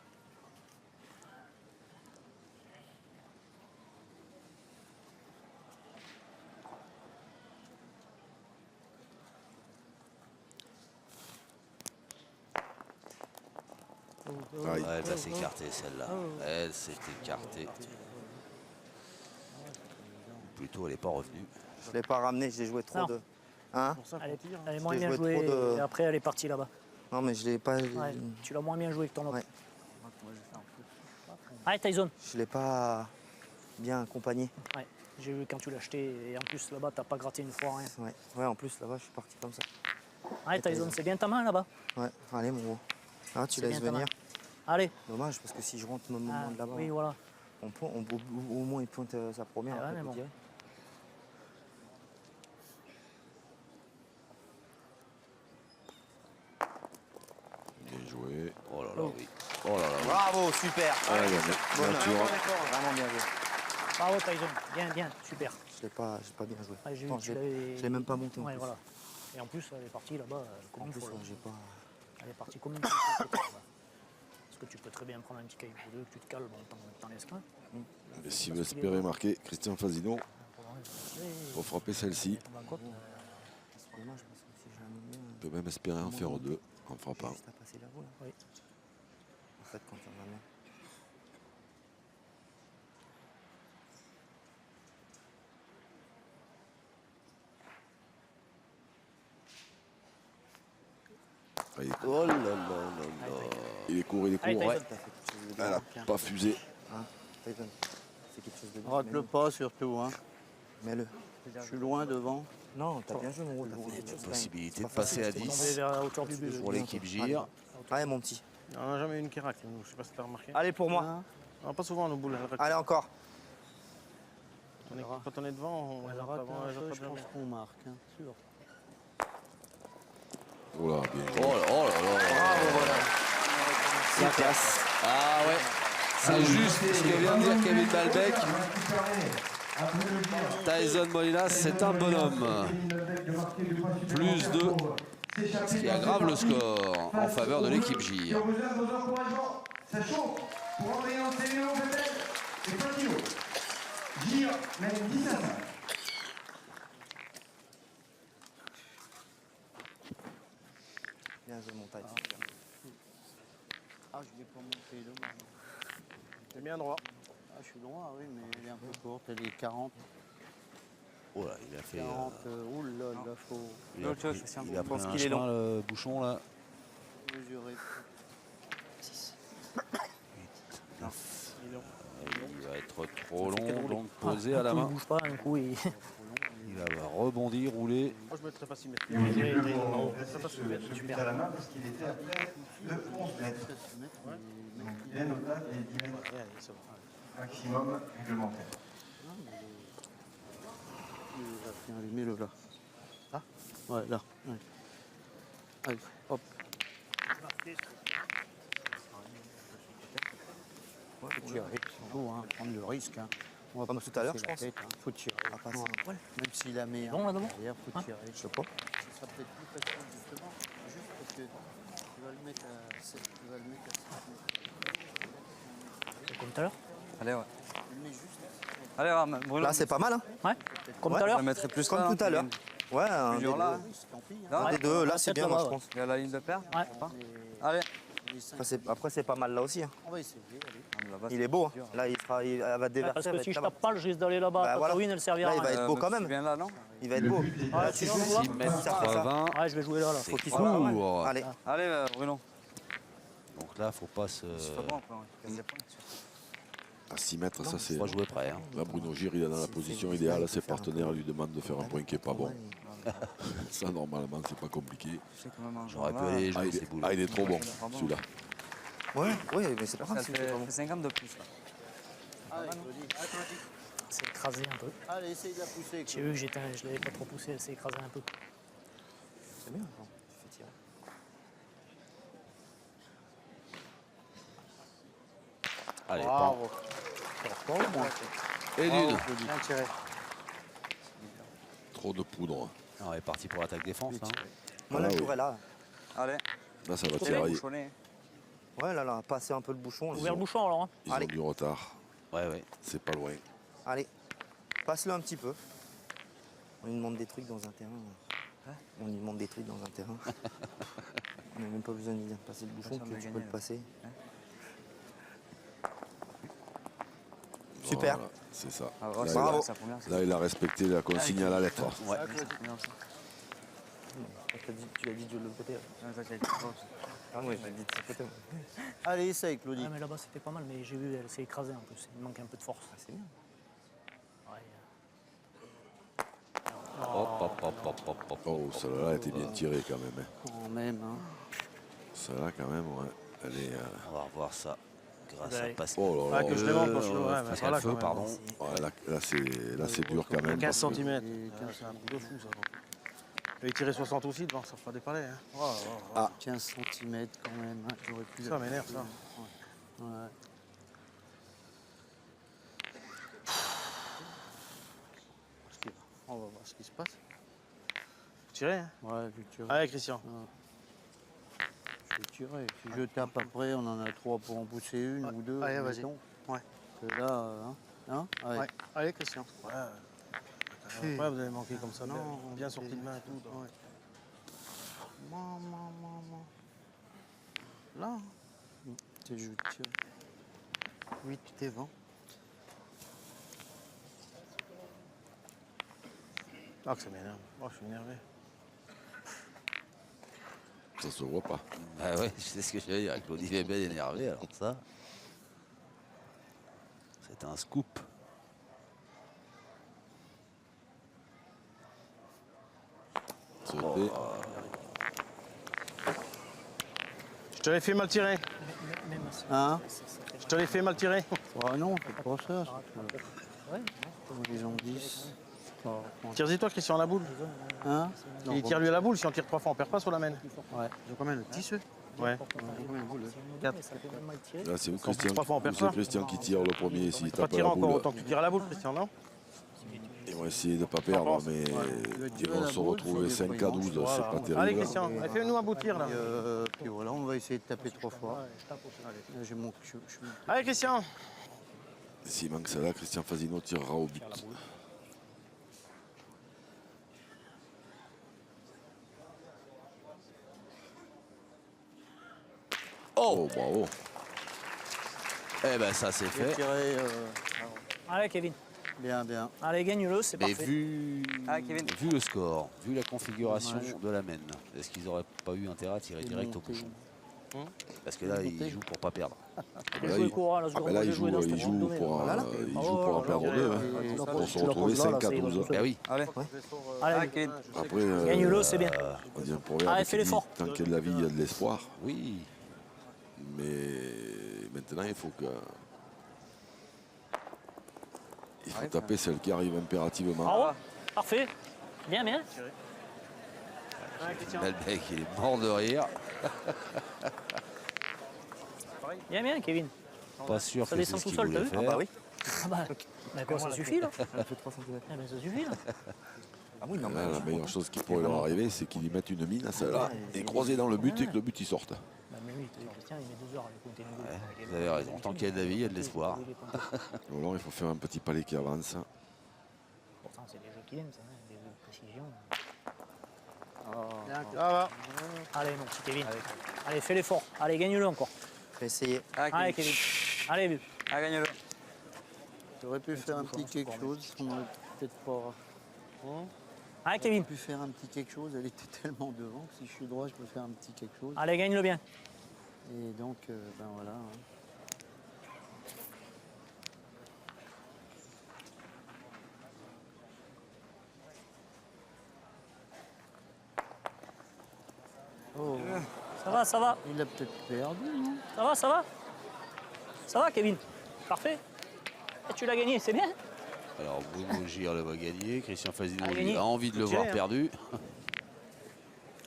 Aïe. ouais, elle va s'écarter celle-là. Elle s'est écartée. Ou plutôt, elle n'est pas revenue. Je ne l'ai pas ramené, j'ai joué trop Non. de. Hein? Pour ça Elle qu'on est, tire. elle est moins J'ai bien joué jouée. trop de- Et après, elle est partie là-bas. Non, mais je l'ai pas. Ouais, tu l'as moins bien joué que ton autre. Ouais. Allez, Tyson. Je l'ai pas bien accompagné. Ouais. J'ai vu quand tu l'as acheté. Et en plus, là-bas, t'as pas gratté une fois rien. Ouais. Ouais, en plus là-bas, je suis parti comme ça. Allez, Tyson, c'est bien ta main là-bas. Ouais, allez mon gros. Ah, tu C'est laisses bien ta venir. Allez. Dommage parce que si je rentre au Ah, moment de là-bas, oui, voilà. au moins il pointe sa première. Ah ouais, après, mais il peut bon. tirer. Bien joué. Oh là là, oui. Oh là là, oui. Bravo, super. Ah, bien, Bon nature. effort, vraiment bien joué. Bravo, Tyson. Bien, bien, super. Je l'ai pas bien joué. Ouais, j'ai vu Enfin, que je tu l'avais- l'ai même pas monté en Ouais, plus. voilà. Et en plus, elle est partie là-bas comme En une plus, folle. j'ai pas. Elle est partie comme une folle. Parce que tu peux très bien prendre un petit caillou pour deux, que tu te cales, bon, t'en laisses qu'un. Et si vous espérez marquer, Christian Fazino, pour frapper celle-ci, Tombe en côte. C'est dommage parce que si j'ai un milieu, peut même espérer en faire 2 en frappant. juste à passer la boule. Oui. En fait, quand on va bien. Il est, Oh là là là là. il est court, il est Allez, court. Tyson. T'as fait quelque chose de bien. Elle n'a pas fusé. Hein, Tyson, c'est quelque chose de bien. Rate-le pas surtout. Hein. Mets-le. Je suis loin devant. Non, t'as bien joué mon gros. T'as fait quelque chose de bien. Possibilité C'est de pas passer facile, à c'est Tomber 10 vers la hauteur du but. pour l'équipe Gire. Allez, mon petit. On n'a jamais eu une qui racle. Je sais pas si t'as remarqué. Allez pour moi. Hein. Non, pas souvent nos boules. Elles raclent. Allez, encore. Quand on est devant, on Elle rate rate avant, un elles peu, rattrapent je jamais. pense qu'on marque. Hein, sûr. Oh là, bien Oh joué. là oh là là. Ça casse. Ah ouais. C'est juste ce que vient de dire Kevin Balbec. Tyson Molinas, c'est un bonhomme. Plus 2, ce qui aggrave le score en faveur de l'équipe Gire. C'est chaud pour envoyer un Céléo peut-être et Patino. Gire mène 10 à 5. Bien joué, montagne. Ah, je l'ai pas monté là. T'es bien droit. Ah, je suis droit, oui, mais elle est un peu courte. Elle est 40. Oh là, il a fait. 40. Ouh là, là, faut Il a pris, il a pris pense un qu'il est chemin, le bouchon là. mesurer. Il va être trop long, donc posé à la Il main. bouge pas, un coup, il... Il va rebondir, rouler. Moi, je mettrais pas 6 mètres. Il est pas super à la main parce qu'il était à près de 11 mètres. Donc il est au-delà des 10 mètres maximum réglementaire. Tiens, allez, mets-le là. Là? Ouais, là. Ouais. Allez, hop. Faut tirer, surtout, hein, prendre le risque. Hein. On va Comme tout à l'heure, je pense. Tête, hein. Faut tirer. Ah, pas ça. Même s'il la met Bon, là, devant derrière, faut tirer. Je sais pas. Ce sera peut-être plus facile, justement, juste parce que tu vas le mettre à 7. Tu vas le mettre à 7. Comme tout à l'heure. Allez, ouais. Tu le mets juste à 7. Allez, ouais, Bruno. Là, c'est pas mal. Hein. Ouais. Comme Ouais, tout à Je l'heure. le mettrai plus Comme là, tout à l'heure. Ouais, un des, Plusieurs là. Oui, c'est tant pis. Hein. Là, un des deux. Là, Ouais, c'est peut-être bien, moi, je là-bas, pense. il y a la ligne de paire. Ouais. Allez. Les cinq. Après, c'est pas mal là aussi. Hein. On va essayer, allez. Là-bas, Il c'est est beau. Hein. dur. Là, elle va Ouais, déverser. parce elle que va si être je là-bas. tape pas, je risque d'aller là-bas. Bah, voilà. Tatooine, elle servira Là, à il va rien. être beau quand même. Tu viens là, non? Il va être beau. Ah, sinon, on voit. 6 mètres Ça, c'est ça. 80. Ouais, je vais jouer là. C'est Faut qu'il court. soit. Allez. Allez, Bruno. Donc là, faut pas se. C'est pas bon après. Ouais. Casse des points. À 6 mètres, ça c'est. Faut pas jouer près. Hein. Là, Bruno Gire, il est dans la position idéale. Ses partenaires lui demandent de faire un point qui n'est pas bon. Ça, normalement, c'est pas compliqué. Je sais quand même un J'aurais pu joueur là, aller Ah, jouer il ces est, boules. ah, il est trop bon, celui-là. Ouais, mais c'est pas Ça grave. fait 50 de plus. Là. Allez, Claudie. C'est écrasé un peu. Allez, essaye de la pousser. J'ai vu que je l'avais pas trop poussé, elle s'est écrasée un peu. C'est bien. Attends, tu fais tirer. Allez, Bravo. pan. Et d'une. Bien tiré. Trop de poudre. On est parti pour l'attaque-défense. Hein. Moi, là, Ah, je oui. jouerais là. Allez. Là, ça va Trop tirailler. bouchonné. Ouais, là, passer un peu le bouchon. là. Ouvert le bouchon alors. Hein. Ils Allez. ont du retard. Ouais, ouais. C'est pas loin. Allez, passe-le un petit peu. On lui demande des trucs dans un terrain. On lui demande des trucs dans un terrain. On n'a même pas besoin de lui dire de passer le bouchon, Ça que me tu gagne, peux le là. passer. Super. Voilà, c'est ça. Ah, ouais, Là, c'est il a- bon, sa première. Là, il a respecté la consigne à la lettre. Ouais. Tu as dit de l'autre côté. Ah oui, j'ai dit de ce côté. Allez, essaye, Claudie. Ouais, mais là-bas c'était pas mal, mais j'ai vu, elle s'est écrasée en plus. Il manque un peu de force. Ah, c'est bien. Ouais. Hop, hop, hop, hop, hop, hop. Oh, celle-là était bien tirée quand même. Hein. Quand même, hein. Celle-là, quand même, ouais. Elle est. On va revoir ça grâce à Ouais. Pascal. Oh là Ah, là. que je les montre, parce que, ouais, mais Pascal voilà, Feu, quand même. pardon. Ouais, là, c'est dur quand même. 15 parce que- cm. C'est un truc de fou, ça. Il avait tiré 60 aussi devant, ça fera des palais. Hein. Oh, oh, oh. Ah. 15 cm quand même. Hein. J'aurais pu. Ça m'énerve, ça. Ouais. On va voir ce qui se passe. Tiré, hein. Ouais, je vais tirer. Allez, Christian. Je vais tirer. Si je tape après, on en a 3 pour en pousser une ou 2. Allez, vas-y. mettons. Ouais. Que là, hein Allez. Ouais. Allez, Christian. Ouais. Ouais, vous avez manqué comme ça, Non, bien sorti de main et tout. Ouais. Là. Je tire. 8 devant. Ah, que ça m'énerve. Oh, je suis énervé. Ça se voit pas. Bah ouais, je sais ce que j'allais dire. Claudie Weber énervé, alors ça. C'est un scoop. Sauter. Je te l'ai fait mal tirer. Hein Je te l'ai fait mal tirer. Ah non, c'est pas ça. Ils ont 10. Tire-y toi, Christian, la boule. Hein Il tire lui à la boule. Si on tire 3 fois, on perd pas sur la main. Ouais. Ils ont combien de 10 eux Ouais. Là, c'est où Trois fois, on Christian, perd c'est pas. Christian qui tire le premier. S'il Pas tape à tirer la encore boule. autant que tu tires à la boule, Christian, non? vont essayer de ne pas perdre, mais ils vont se retrouver 5 à 12, c'est pas terrible. Allez, Christian, fais-nous aboutir là. Puis voilà, on va essayer de taper 3 fois. Là, j'ai mon... Allez, Christian. S'il manque celle-là, Christian Fasino tirera au but. Oh, bravo. Eh ben ça c'est fait. Tiré, Allez, Kevin. bien, bien. Allez, gagne-le, c'est Mais parfait. vu Kevin. le score, vu la configuration Dommage. de la main, est-ce qu'ils n'auraient pas eu intérêt à tirer direct au monté. bouchon? Parce que là, ils jouent pour pas perdre. J'ai Là, joué il- courant, là, je Mais là, j'ai il joué joue, dans ce il joue domaine. pour Voilà, là. en perdre deux, hein, pour se retrouver 5 à 12. Eh oui. Allez. Allez, Kevin. Après, gagne-le, c'est bien. on dit un proverbe Allez, qui fais dit, l'effort. tant qu'il y a de la vie, il y a de l'espoir. Oui. Mais maintenant, il faut taper celle qui arrive impérativement. Bravo, parfait. Bien, bien. Melbeck, il est mort de rire. Bien, bien, Kevin. Pas sûr Ça que c'est descend ce tout qu'il seul, voulait t'as vu? faire. Ah bah oui. Ah bah quoi, ça suffit, là? Elle fait 3 cm. Eh ben, ça suffit, là. Ah oui, non, Là, la meilleure chose qui pourrait leur arriver, c'est qu'ils y mettent une mine à celle-là et croiser dans le but et que le but il sorte. Bah, mais oui, Christian, il met 2 heures à les compter. Vous avez raison. Tant qu'il y a de la vie, il y a de l'espoir. Ou alors il faut faire un petit palais qui avance. Pourtant, c'est des jeux qu'il aime, ça, hein, des jeux de précision. Ça va. Allez, mon petit Kevin. Allez, fais l'effort. Allez, gagne-le encore. Je vais essayer. Allez, Kevin. Allez, but. gagne-le. J'aurais pu faire un petit quelque chose, on aurait peut-être pas... Allez, Kevin. J'aurais pu faire un petit quelque chose, elle était tellement devant que si je suis droit, je peux faire un petit quelque chose. Allez, gagne-le bien. Et donc, ben voilà. hein. Oh, Ça va, ça va. il a peut-être perdu, non? Ça va, ça va. Ça va, Kevin. Parfait. Et tu l'as gagné, c'est bien. Alors Bruno Gire le va gagner. Christian Fasino Ah, lui, gagné. a envie de le Tirer, voir hein. perdu.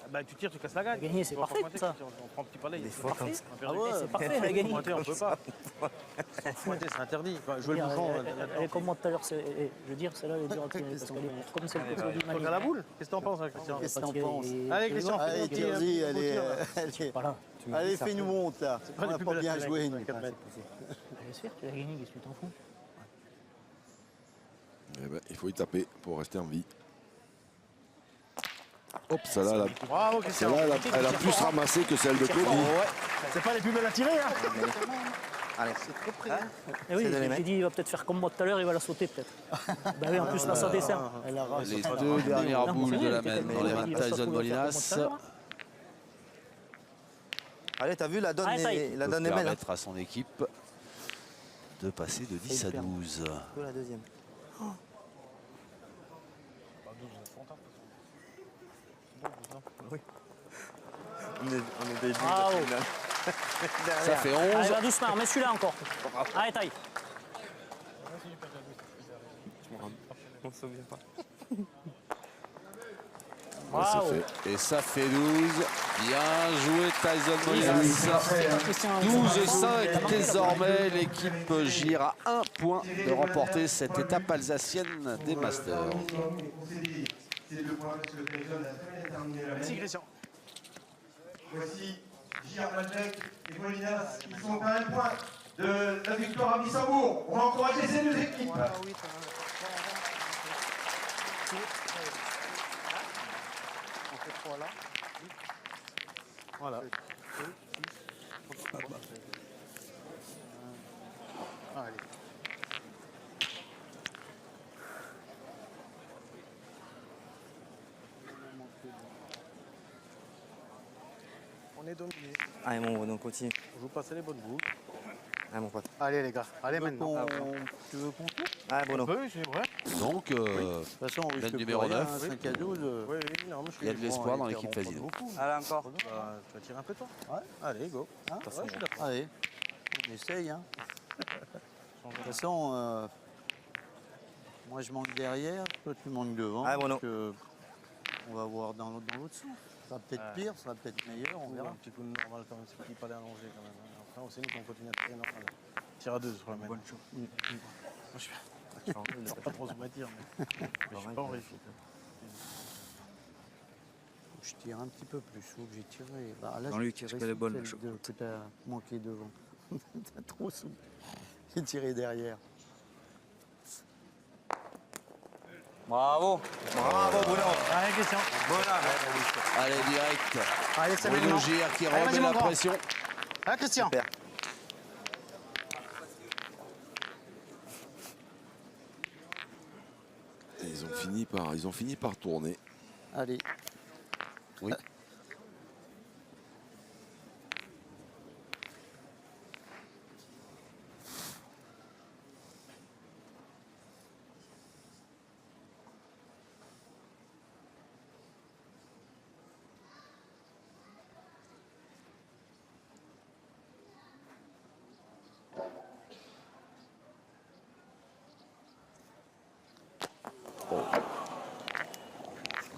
Bah, tu tires, tu casses la gagne. Gagner, c'est On va parfait, pointer, ça. On prend un petit palais. Des fois comme ça. On a perdu. C'est parfait, elle a gagné. Pointer, on peut pas. Pointer, c'est interdit. Enfin, jouer le bouchon. Elle est comme moi tout à l'heure. Je veux dire, celle-là, elle est dure à tirer. Parce qu'elle est comme celle que tu Faut faire la boule. Qu'est-ce que t'en penses, hein, Christian? Qu'est-ce que t'en penses? Allez, Christian, Allez, fais-nous tirer. Jersey, allez, allez, Voilà. allez, fais-nous monte là. On les n'a plus pas belles bien affaires, joué. mec. nous. J'espère que tu l'as gagné, qu'est-ce que tu t'en fous? Eh ben, il faut y taper pour rester en vie. Hop, celle-là, Bravo, Christian. elle a plus ramassé que celle de Claudie. C'est pas les plus belles à tirer, hein? Allez. Eh oui, C'est de les j'ai mettre. dit, il va peut-être faire comme moi tout à l'heure, il va la sauter peut-être. Bah oui, en plus, là, ça descend. Elle a rassé. Les deux dernières Non, boules c'est de bien, la il main était dans les comme- mains de il va Tyson faire comme Molinas. tout à l'heure. Allez, t'as vu, la donne Allez, ça y est. est, la Peut donne est belle. hein. permettre à son équipe de passer de 10 à 12. Que la deuxième. On est débile. Bravo. Ça fait Allez, 11. va doucement, remets celui-là encore. Allez, taille. On se souvient pas. Ça Bravo. fait. Et ça fait 12. Bien joué Tyson Molinas. Christian, 12-5 désormais. L'équipe Gire à 1 point de remporter cette étape alsacienne des Masters. C'est le point parce que Tyson a très bien terminé la Merci, main. Christian. Voici Gire, Malbec et Molinas qui sont à 1 point de la victoire à Missembourg. On va encourager ces deux équipes. Voilà. Allez. On est dominé. Allez, mon Bruno, continue. On joue passer les bonnes boules. Allez, mon pote. Allez, les gars. Allez, maintenant. Tu veux qu'on coupe? Allez, Bruno. Oui, c'est vrai. Donc, De toute façon, on risque le plus numéro rien, 9. hein, 5 à 12. Oui, oui, non, mais je il y a de suis l'espoir dans l'équipe Fasino. Allez, encore. Bah, tu vas tirer un peu, toi? Ouais. Allez, go. Hein? Ouais, je suis d'accord. Allez, on essaye. Hein. De toute façon, moi je manque derrière, toi tu manques devant. Ah, bon, non. donc, on va voir dans l'autre sens. Ça sera peut-être pire, ça sera peut-être meilleur, on On verra. un petit coup de normal quand même, c'est qu'il pas allongé quand même. Après, on sait nous qu'on continue à tirer normal. Tire à 2 sur la main. Bonne chose. Moi, je suis bien. Pas trop se bâtir, mais je suis pas en réussite. Je tire un petit peu plus, faut que j'ai tiré. Bah, là, Jean-Luc, est-ce qu'elle est bonne, la celle chocolat que t'as manqué devant. T'as trop souple. J'ai tiré derrière. Bravo. Bravo, Bruno. Allez, Christian. Allez, direct. Allez, c'est Bruno maintenant. Gire qui Allez, remet vas-y, mon la grand. pression. Ah, Christian. Super. Et ils ont fini par tourner. Allez. Oui.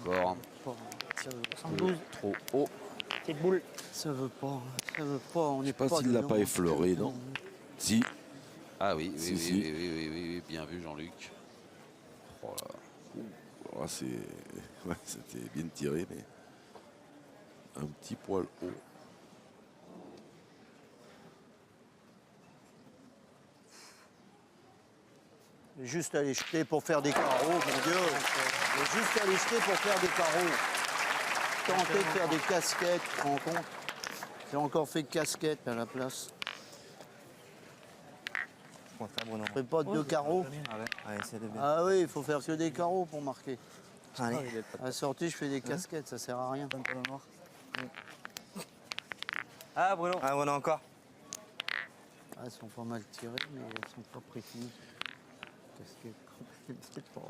Encore Ça veut, 72. trop haut. Petite boule. ça veut pas. Ça veut pas. On Je n'est sais pas pas s'il l'a dedans. pas effleuré, non? Si. Ah oui, oui, Si, oui, si. oui, oui, oui, oui, bien vu Jean-Luc. Oh là. Ah, ouais, c'était bien tiré, mais un petit poil haut. Juste aller jeter pour faire des carreaux, mon Dieu. Juste aller jeter pour faire des carreaux. Tenter de faire des casquettes, tu te rends compte? J'ai encore fait casquette à la place. Je préfère Bruno. Je ferais pas deux carreaux. Allez, c'est de bien. Ah oui, il faut faire que des carreaux pour marquer. Allez. À la sortie, je fais des casquettes, ça sert à rien. Ah, Bruno. Ah, Bruno encore. Ah, elles sont pas mal tirées, mais elles sont pas précises. Casquette, c'est pas...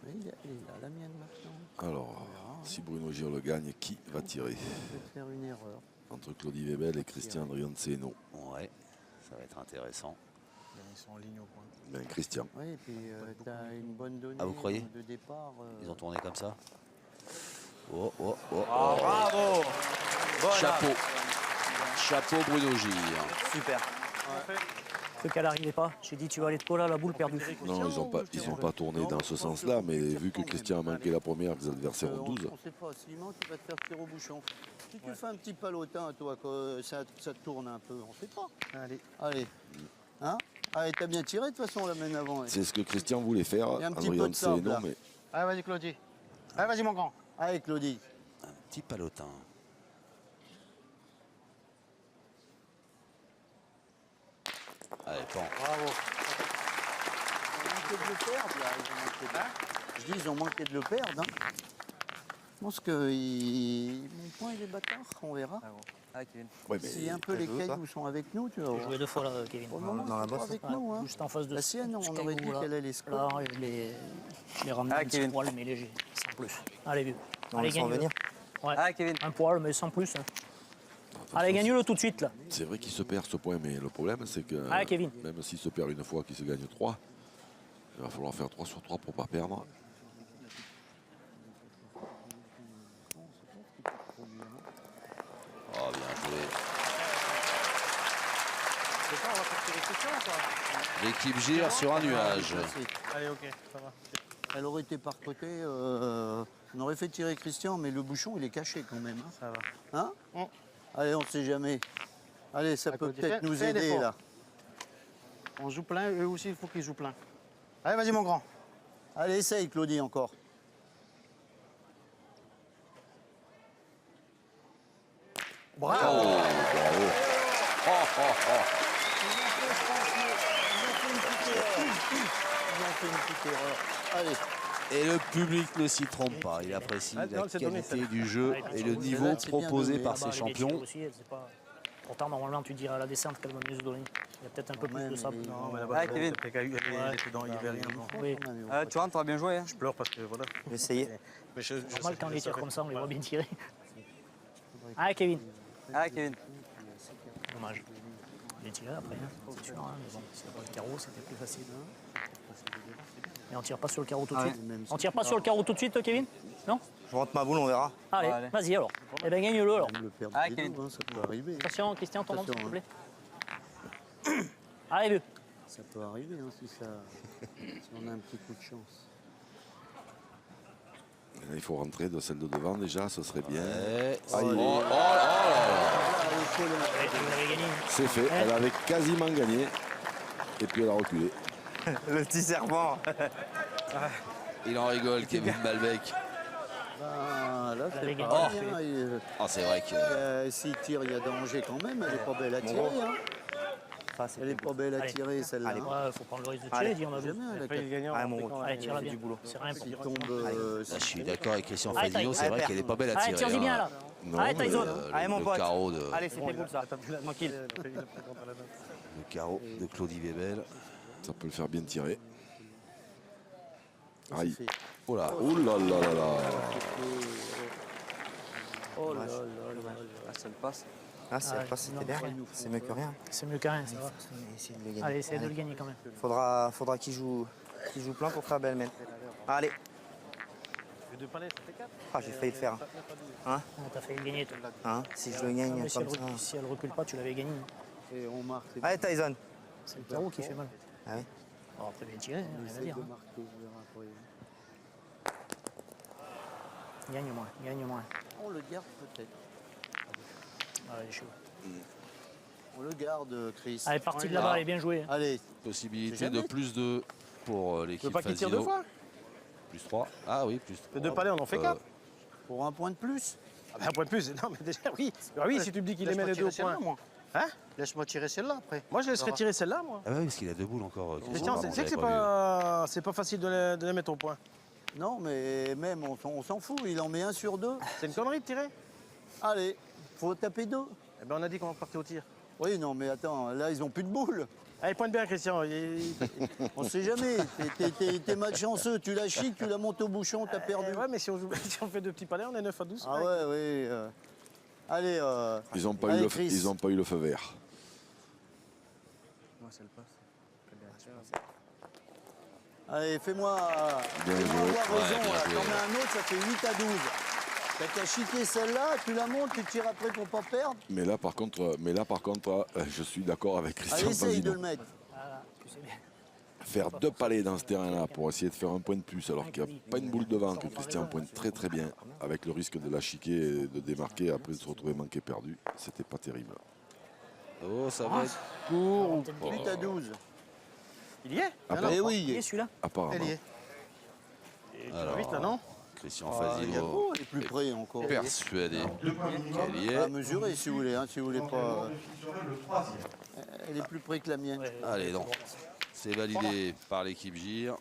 Mais il a la mienne maintenant. Alors, si Bruno Gire le gagne, qui va tirer? Je vais faire une erreur. Entre Claudie Webel et Christian Drianceno. Ouais, ça va être intéressant. Ils sont en ligne au point. Ben, Christian. Oui, et puis tu as une bonne donnée Ah, vous croyez de départ. Ils ont tourné comme ça. Oh, oh, oh, Ah, oh. bravo. Bonne Chapeau. Chapeau Bruno Gire. Super. Ceux qu'elle n'arrivait pas. J'ai dit, tu vas aller de coller à la boule perdue. Non, ils ont pas tourné dans ce sens-là, mais vu que Christian a manqué la première, que les adversaires ont 12. On ne sait pas, s'il manque, il va te faire tirer au bouchon. Si tu fais un petit palotin, toi, que ça tourne un peu, on ne sait pas. Allez. Allez. Hein? Allez, t'as bien tiré de toute façon la main avant. Ouais. C'est ce que Christian voulait faire, Il y a un petit peu Adrien de sable, là. Ceno, mais Allez, vas-y, Claudie. Allez, vas-y, mon grand. Allez, Claudie. Un petit palotin. Allez, bon. Bravo. Ils ont manqué de le perdre, là. Je dis, ils ont manqué de le perdre. Hein. Je pense que mon point, il est bâtard. On verra. Ah, Kevin. ouais, mais Si un peu les cailloux sont avec nous, tu vas J'ai voir. joué 2 fois là, Kevin. Pour le moment, Dans la ils sont pas bosse, avec Ouais, nous. Hein. juste en face de La sienne, on aurait dit là. qu'elle allait score. Là, les ramener Ah, un petit Kevin. poil, mais léger, sans plus. Allez, vieux. On Allez, laisse en gagne-le. venir. Ouais. Ah, Kevin. Un poil, mais sans plus. Hein. attention, Allez, gagne-le tout de suite, là. c'est vrai qu'il se perd ce point, mais le problème, c'est que Allez, Kevin. même s'il se perd une fois, qu'il se gagne 3, il va falloir faire 3 sur 3 pour pas perdre. Oh, bien joué. C'est ça, on va faire tirer Christian ou pas? L'équipe Gire sur un nuage. Allez, ok, ça va. Elle aurait été par côté, on aurait fait tirer Christian, mais le bouchon, il est caché quand même. Hein, Ça va. Hein Mm. Allez, on ne sait jamais. Allez, ça À peut côté. peut-être nous Fais aider, l'effort. là. On joue plein, eux aussi, il faut qu'ils jouent plein. Allez, vas-y, mon grand. Allez, essaye, Claudie, encore. Bravo. Oh, bravo. Oh, oh, oh. Ils ont fait une petite erreur. Allez. Et le public ne s'y trompe pas. Il apprécie Ah, non, la c'est donné, qualité celle-là. du jeu et le niveau Celle-là, c'est bien proposé donné. par Ah bah, ces les tirs champions. aussi, elle, c'est pas... Pourtant, normalement, tu dirais à la descente qu'elle va mieux se donner. Il y a peut-être un peu Quand même, plus de sable. mais- Non, mais Ah, là-bas, Kevin. elle était dans, il y avait rien devant. Oui. Ah, tu vois, t'auras bien joué. Hein. Je pleure parce que voilà. J'ai essayé. Mais je Normal, quand on les tire comme ça, on les voit bien tirer. Faudrait Allez, Kevin. Ah, Kevin. Dommage. Il est tiré après, hein, c'est sûr. Hein, mais bon, s'il n'y a pas le carreau, c'était plus facile. Et on tire pas sur le carreau tout de Ah suite. ouais. Même On si- tire pas sur le carreau tout de suite, Kevin? Non? Je rentre ma boule, on verra. Allez, Allez. vas-y alors. Eh ben gagne-le alors. Même le perdre Ah, des Kevin. deux, hein, ça peut arriver. Attention, Christian, ton nom, s'il te Attention, plaît. Allez, vieux. Ça peut arriver hein, si on a un petit coup de chance. Et là, il faut rentrer de celle de devant déjà, ce serait bien. Ouais. Aïe. Oh là là. Vous l'avez gagné. C'est fait, elle avait quasiment gagné. Et puis elle a reculé. Le petit serpent. Il en rigole, Kevin Malbec. Là, Elle c'est avait gagné. pareil, hein, Ah, c'est vrai que s'il tire, il y a danger quand même. Elle est pas belle à tirer. Hein. Elle est pas belle à Allez. tirer, celle-là. Allez, il faut prendre le risque de tirer, dit on a vu. Jamais, elle a Après, il gagne. Ah, mon gros. Allez, tire-la bien. C'est rien pour qui tombe. là, je suis d'accord avec Christian Allez, Fazino, c'est vrai allez, qu'elle est pas belle à Allez, tirer. tire-y bien hein. là. Non, Allez, mais, Tyson. Allez, mon Le pote. carreau de, Allez, c'était cool ça. Tranquille. le carreau de Claudie Webel. ça peut le faire bien tirer. C'est Aïe. fait. Oh là. Oh là là là là. Oh là là là Ah, ça le passe. Ah, si elle passe, c'était bien. C'est mieux que rien. C'est mieux que rien, ça va. Essaye de le gagner. Allez, essaye de le gagner quand même. Faudra qu'il joue plein pour faire belle main. Allez. Deux palais, ça fait 4. Ah, j'ai failli le faire. Ah, t'as failli le gagner, toi. Hein, si je le gagne Mais si comme elle, ça. si elle recule pas, tu l'avais gagné. Et on marque. Allez, Tyson. C'est le carreau qui fait mal. Ah oui. Alors après, bien tiré, rien à dire. hein. Gagne moins, gagne moins. On le garde peut-être. Allez, chaud. On le garde, Chris. Allez, parti de là-bas, allez, bien joué. Allez, Possibilité C'est de jamais. plus 2 pour Tu veux l'équipe pas qu'il tire deux Fazino. fois? Plus 3. Ah oui, plus 3. Les deux palais, on en fait 4. pour un point de plus. Ah ben, un point de plus. Non, mais déjà, oui. Bah oui, si tu me dis qu'il les met les deux au point. Moi. Hein? Laisse-moi tirer celle-là après. Moi, je laisserais tirer celle-là, moi. Ah bah oui, parce qu'il a deux boules encore. Christian, Christian, c'est que c'est pas facile de les mettre au point. Non, mais même, on s'en fout. Il en met un sur deux. C'est une connerie de tirer. Allez, faut taper deux. Eh ben, on a dit qu'on va partir au tir. Oui, non, mais attends, là, ils ont plus de boules. Allez, pointe bien, Christian. On sait jamais. T'es malchanceux. Tu la chiques, tu la montes au bouchon, t'as perdu. Ouais, mais si on, joue, si on fait deux petits palais, on est 9 à 12. Ah ouais, oui. Allez, Ils n'ont pas, allez, eu le- Chris. ils ont pas eu le feu vert. Moi, ça le passe. Allez, fais-moi Bien avoir joué. raison. bien là. joué. T'en mets un autre, ça fait 8 à 12. T'as qu'à chiquer celle-là, tu la montes, tu tires après pour pas perdre. Mais là, par contre, je suis d'accord avec Allez, Christian essaye de Fazino. le mettre. Voilà, tu sais bien. Faire deux palais dans ce terrain-là pour essayer de faire un point de plus, alors qu'il n'y a pas une boule devant, que Christian pointe très très bien, avec le risque de la chiquer et de démarquer, après de se retrouver manqué perdu, c'était pas terrible. Oh, ça va être court ou pas 8 à 12. Il y est Ah, Eh Il oui, est celui-là. Apparemment. elle y est. Alors, Vite là, non? Christian Il y a Fazino beau, elle est plus près encore. persuadé qu'elle y À est. mesurer si vous voulez, hein, si vous voulez pas. Le troisième. Elle est plus près que la mienne. Allez, donc, c'est validé par l'équipe Gire.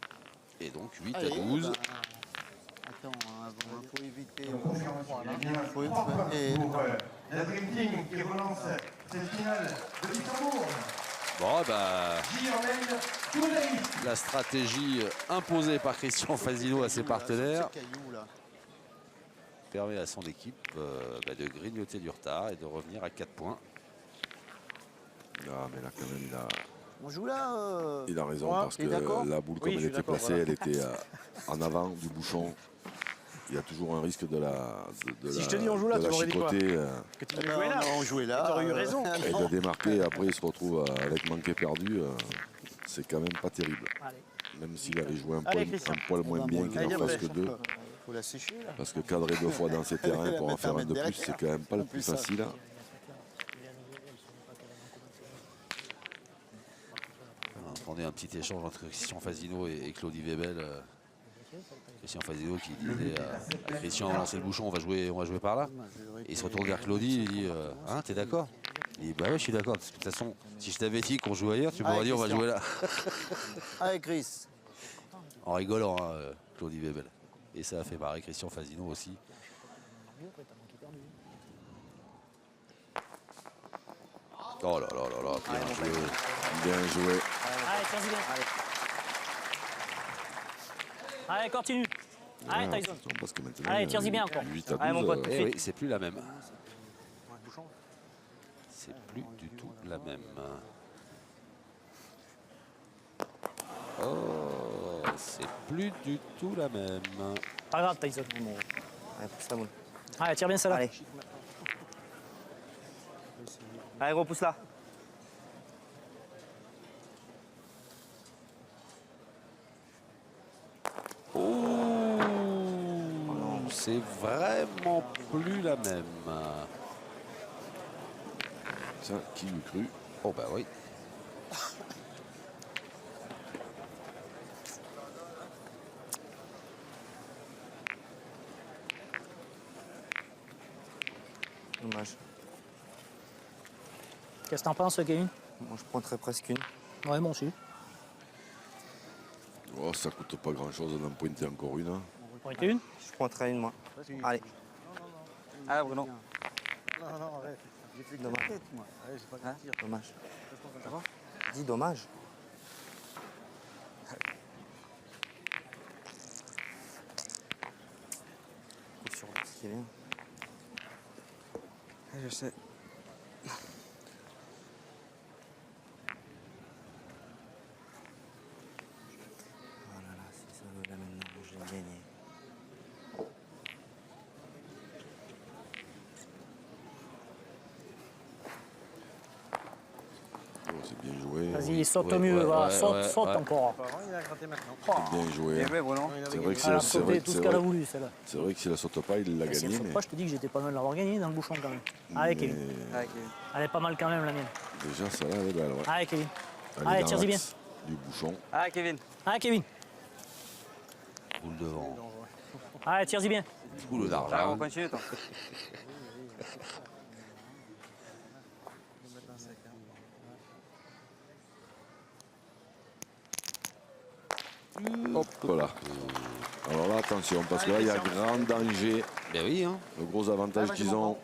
Et donc 8 à Allez, 12. bah, attends, il faut éviter. Faut et- pour la Dream Team qui relance cette finale de Luxembourg. Bon, bah, J.O.N. Toudaï. la stratégie imposée par Christian Fazino à ses partenaires Ces cailloux, là. permet à son équipe bah, de grignoter du retard et de revenir à 4 points. Ah, mais là, quand même, On joue là. il a raison, Moi, parce que t'es d'accord la boule, comme Oui, je elle suis était d'accord, placée, voilà. elle était en avant du bouchon. Il y a toujours un risque de la Si je te dis on joue là, de tu la m'aurais dit quoi? chicoter Que tu Eh veux ben, jouer là. on jouait là. T'aurais eu raison. et de démarquer. Et après, il se retrouve avec manqué perdu. C'est quand même pas terrible. Allez. Même s'il avait joué un Allez, poil, Christian. moins bien qu'il Allez, en fasse que après. deux. Faut la sécher là. Parce que cadrer deux fois dans ces terrains pour en faire un de plus, c'est quand même pas le plus facile. Hein. On entendait un petit échange entre Christian Fazino et Claudie Webel. Christian Fazino qui disait à Christian, on va lancer le bouchon, on va jouer par là. Et il se retourne vers Claudie, il dit hein, t'es d'accord? Il dit bah ouais, je suis d'accord. De toute façon, si je t'avais dit qu'on jouait ailleurs, tu m'aurais dit on va Christian. jouer là. Allez, Chris. En rigolant, hein, Claudie Webel. Et ça a fait marrer Christian Fazino aussi. Oh là là là là, bien joué. Bien joué. Allez, tiens-y bien. Allez, continue. Allez, Ouais, Tyson. parce que maintenant, Allez, tire-y bien encore. 8 à 12, Allez, mon pote. Eh oui, c'est plus la même. C'est plus du tout la même. Oh, c'est plus du tout la même. Pas grave, Tyson. Allez, pousse la boule. Allez, tire bien celle-là. Allez. Allez, repousse là. c'est vraiment plus la même. Ça, qui l'eût cru? Oh bah oui. Dommage. Qu'est-ce que t'en penses, Kevin? Moi, je prendrais presque une. Ouais, moi aussi. Oh, ça coûte pas grand-chose d'en pointer encore une. Hein. Pointer une? Je prendrais une, moi. Allez. Ah, Bruno. Non, non, arrête. J'ai fait que Dommage. la tête, moi. Ouais, j'ai pas Hein? de tir. Dommage. Dis dommage. Coup sur le skill, hein. Je sais. Oh là là, si ça veut là maintenant, je l'ai gagné. Oh, c'est bien joué. Vas-y, saute Ouais, mieux, ouais, va, ouais, saute, ouais, saute ouais. encore. Apparemment, il a gratté maintenant. C'est bien joué. Bien joué, Bruno. Non, il avait C'est gagné. vrai que Elle a c'est sauté vrai, tout ce qu'elle a voulu, celle-là. c'est vrai que si elle saute pas, il l'a Et si elle gagné. saute Mais, pas, je te dis que j'étais pas mal de l'avoir gagné dans le bouchon quand même. Allez, Kevin. Ah, Kevin. Elle est pas mal quand même, la mienne. déjà, celle-là, elle est belle. Ouais. Allez, Kevin. Elle est Allez, dans tire-y bien. l'axe du bouchon. Ah, Kevin. Allez, Kevin. Boule devant. Allez, tire-y bien. Boule Ah, on d'argent. continue, toi. Hop, voilà. Alors là, attention, parce que là, il y a grand danger. Ben oui, hein. Le gros avantage qu'ils ont,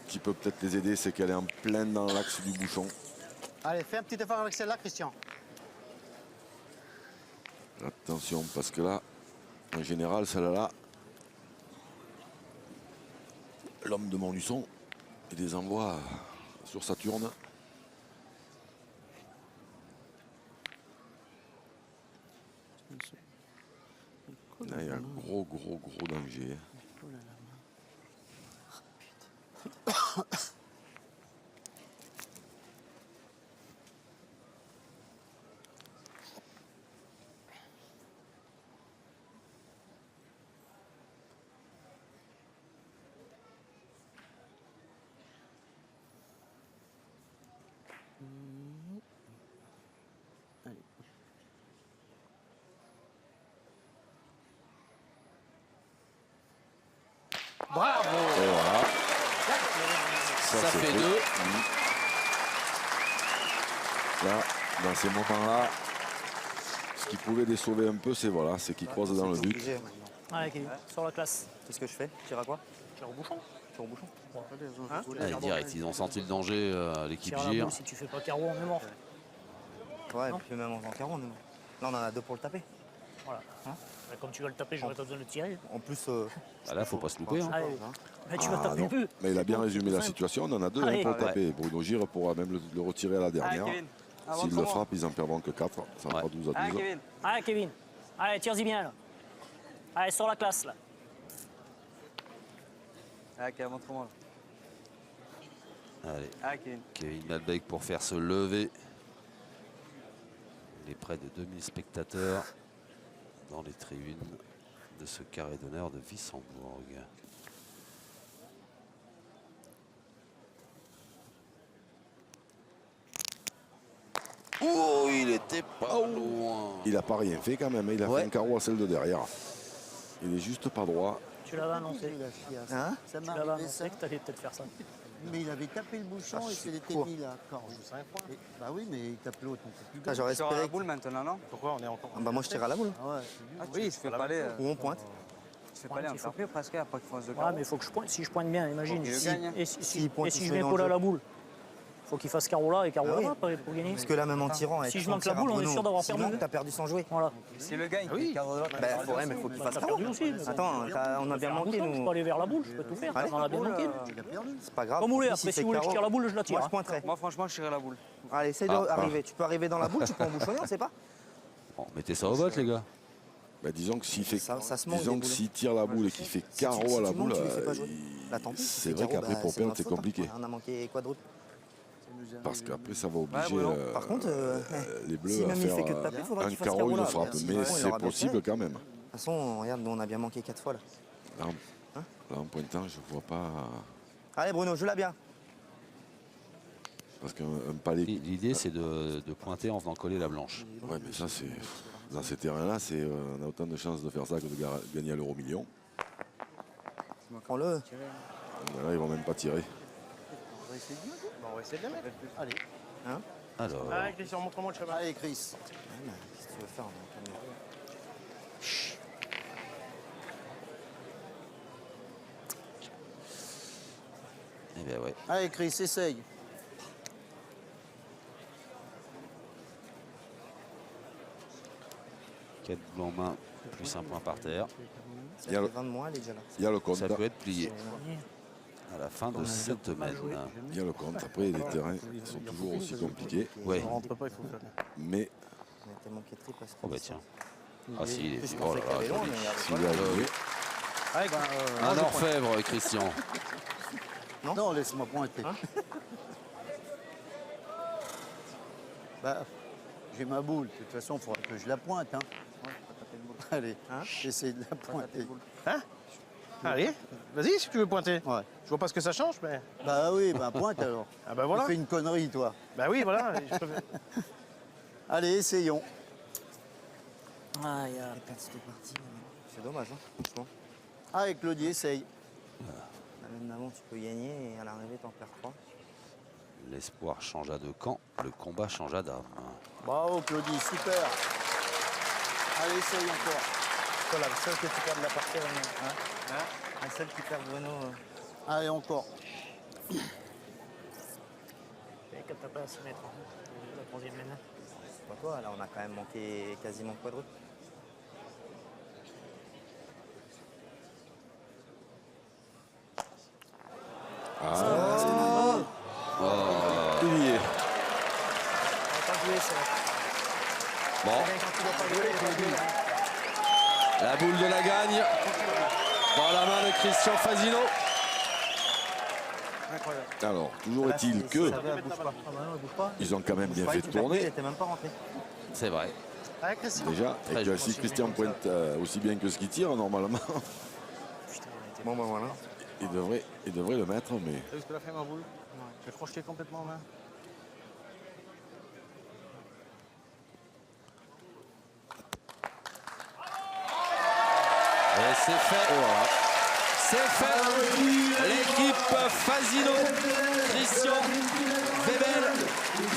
qui peut peut-être les aider, c'est qu'elle est en plein dans l'axe du bouchon. Allez, fais un petit effort avec celle-là, Christian. Attention, parce que là, en général, celle-là, l'homme de Montluçon, il les envoie sur Saturne. Là, il y a un gros danger. Bravo. Et voilà. Ça c'est fait deux. Là, dans ces moments-là, ce qui pouvait les sauver un peu, c'est voilà, c'est qu'ils croisent dans le but. Obligé, maintenant. Allez, Kevin, sur la classe. Qu'est-ce que je fais? Tire à quoi? Tire au bouchon. Tire au bouchon. Allez, direct, ils ont senti le danger, l'équipe Tire à la gire. boule, si tu fais pas carreau, on est mort. Ouais, Non. puis même en carreau, on est mort. Là, on en a deux pour le taper. Voilà. Bah, comme tu vas le taper, j'aurais pas besoin de le tirer. En plus, Ah, là, faut pas se louper. Hein. Allez. Mais tu vas Ah, taper non. plus. Mais il a bien C'est résumé la simple. situation. On en a deux Allez. pour le taper. Bruno Gire pourra même le retirer à la Ah, dernière. Kevin. Avance S'il sur le moi. frappe, ils en perdront que 4. Ça fera 12 à Ah, 12. Kevin. Allez, Kevin. Allez, tire-y bien, là. Allez, sur la classe, là. Ah, Kevin, montre-moi. là. Allez, Ah, Kevin. Kevin Malbec pour faire se lever. Il est près de 2000 spectateurs dans les tribunes de ce carré d'honneur de Wissembourg. Oh, il était pas loin. Il n'a pas rien fait quand même. Il a Ouais. fait un carreau à celle de derrière. Il est juste pas droit. Tu l'avais annoncé. Il a chiasse. Hein? Ça Tu m'a l'avais arrivé ça. annoncé que t'allais peut-être faire ça. Mais il avait tapé le bouchon et c'est était court. mis là. Quand bah oui, mais il tape l'autre. on peut plus Ah, j'aurais Tu sors à espéré. la boule maintenant, non? Pourquoi on est encore Ah, bah, moi, je tire à la boule. Ah ouais. Ah, oui, je fais pas aller. Ou on pointe. Je fais pas aller il faut- encore plus presque après qu'il fasse de Ouais, carreau. mais il faut que je pointe. Si je pointe bien, imagine. Faut qu'il le Si- gagne. Et si, S'il pointe, et si il je se mets met dans Paul le à jeu. la boule, faut qu'il fasse carreau là et carreau Ah oui. là pour gagner. Parce que là, même en tirant, avec Si je ton manque la tir à boule, on est Bruno, sûr d'avoir sinon, perdu. t'as perdu sans jouer. Voilà. S'il le gagne, il garde de l'autre. Bah, faut, ouais, mais faut qu'il Bah, fasse t'as carreau. perdu aussi. mais Attends, on a bien faire un manqué, bouchon, je peux nous. aller vers la boule, je peux tout faire. Allez. On en a bien manqué. Il a perdu. C'est pas grave. Comme vous voulez, Lui, après, s'il si fait vous voulez que je carreau, tire la boule, je la tire. Moi, je hein. pointerai. Moi, franchement, je tirerai la boule. Allez, essaye Ah, d'arriver. Tu peux arriver dans la boule, tu peux en bouchonner, on sait pas. Bon, mettez ça au vote, les gars. Bah, disons que s'il fait, Ça se manque disons des que boules. s'il tire la boule et qu'il fait carreau si à la tu montes, boule, tu les fais pas jouer. Là, tant pis. c'est Si vrai carreau, qu'après bah, pour c'est perdre ma c'est faute, hein. compliqué. On a manqué quoi d'autre? Parce qu'après ça va obliger Bruno. Par contre, les bleus si à même il faire fait que de taper, faudra un qu'il fasse carreau, carreau il là. le frappe. Sinon, Mais il c'est aura bien possible fait. quand même. De toute façon, regarde, nous, on a bien manqué 4 fois là. Non. Là, en pointant, je vois pas. Allez, Bruno, joue-la bien. Parce qu'un palais. L'idée, c'est de pointer en venant coller la blanche. Ouais, mais ça, c'est. Dans ces terrains-là, on a autant de chances de faire ça que de gagner à l'euro-million. Prends-le. Là, ils vont même pas tirer. On va essayer de la mettre. Allez. Hein? Alors, Allez, Christian, montre-moi le chemin. Allez, Chris. Qu'est-ce que tu veux faire? eh bien ouais. Allez, Chris, essaye. Quatre boules en main, plus un point par terre. Ça Il y a fait le- 20 de moins, elle est déjà là. Il y a le compte. Ça peut être plié à la fin de cette semaine. Il y a le compte. Après, les terrains sont toujours aussi compliqués. Ouais. On rentre pas, il faut faire. Mais On a tellement quêté parce que. Oh bah tiens. Ah si, il est Je oh pensais là qu'elle là, allait loin, joli. mais il y avait s'il pas est loin. arrivé, Allez, bah, Un orfèvre, Christian. Non, laisse-moi pointer. Hein? Bah, j'ai ma boule. De toute façon, il faudra que je la pointe. Hein. Allez, Hein? j'essaie de la pointer. Hein? Allez, vas-y si tu veux pointer. Ouais. Je vois pas ce que ça change, mais. Bah oui, bah pointe alors. Ah bah voilà. Tu fais une connerie, toi. Bah oui, voilà. je préfère- Allez, essayons. Aïe, Elle perd cette partie. C'est dommage, hein, franchement. Allez, Claudie, essaye. La même avant, tu peux gagner et à l'arrivée, t'en perds 3. L'espoir changea de camp, le combat changea d'âme. Bravo, Claudie, super. Allez, essaye encore. Toi, la seule que tu perds de la partie, hein? La seule qui perd Bruno. Allez, encore. Et quand t'as pas à s'y mettre, la troisième main. C'est pas toi, là, on a quand même manqué quasiment quadruple. il y est. Bon, la boule de la gagne dans la main de Christian Fasino. Alors, toujours est-il que Ça va, elle bouge pas. ils ont quand même bien fait Elle tourner était même pas rentrée. C'est vrai. Allez, Christian. déjà. Et que si Christian pointe aussi bien que ce qu'il tire, normalement, Bon, ben voilà. il devrait le mettre, mais T'as vu ce que l'a fait ma boule? J'ai crocheté complètement en main. Et c'est fait. C'est fait. L'équipe Fasino, Christian Webel,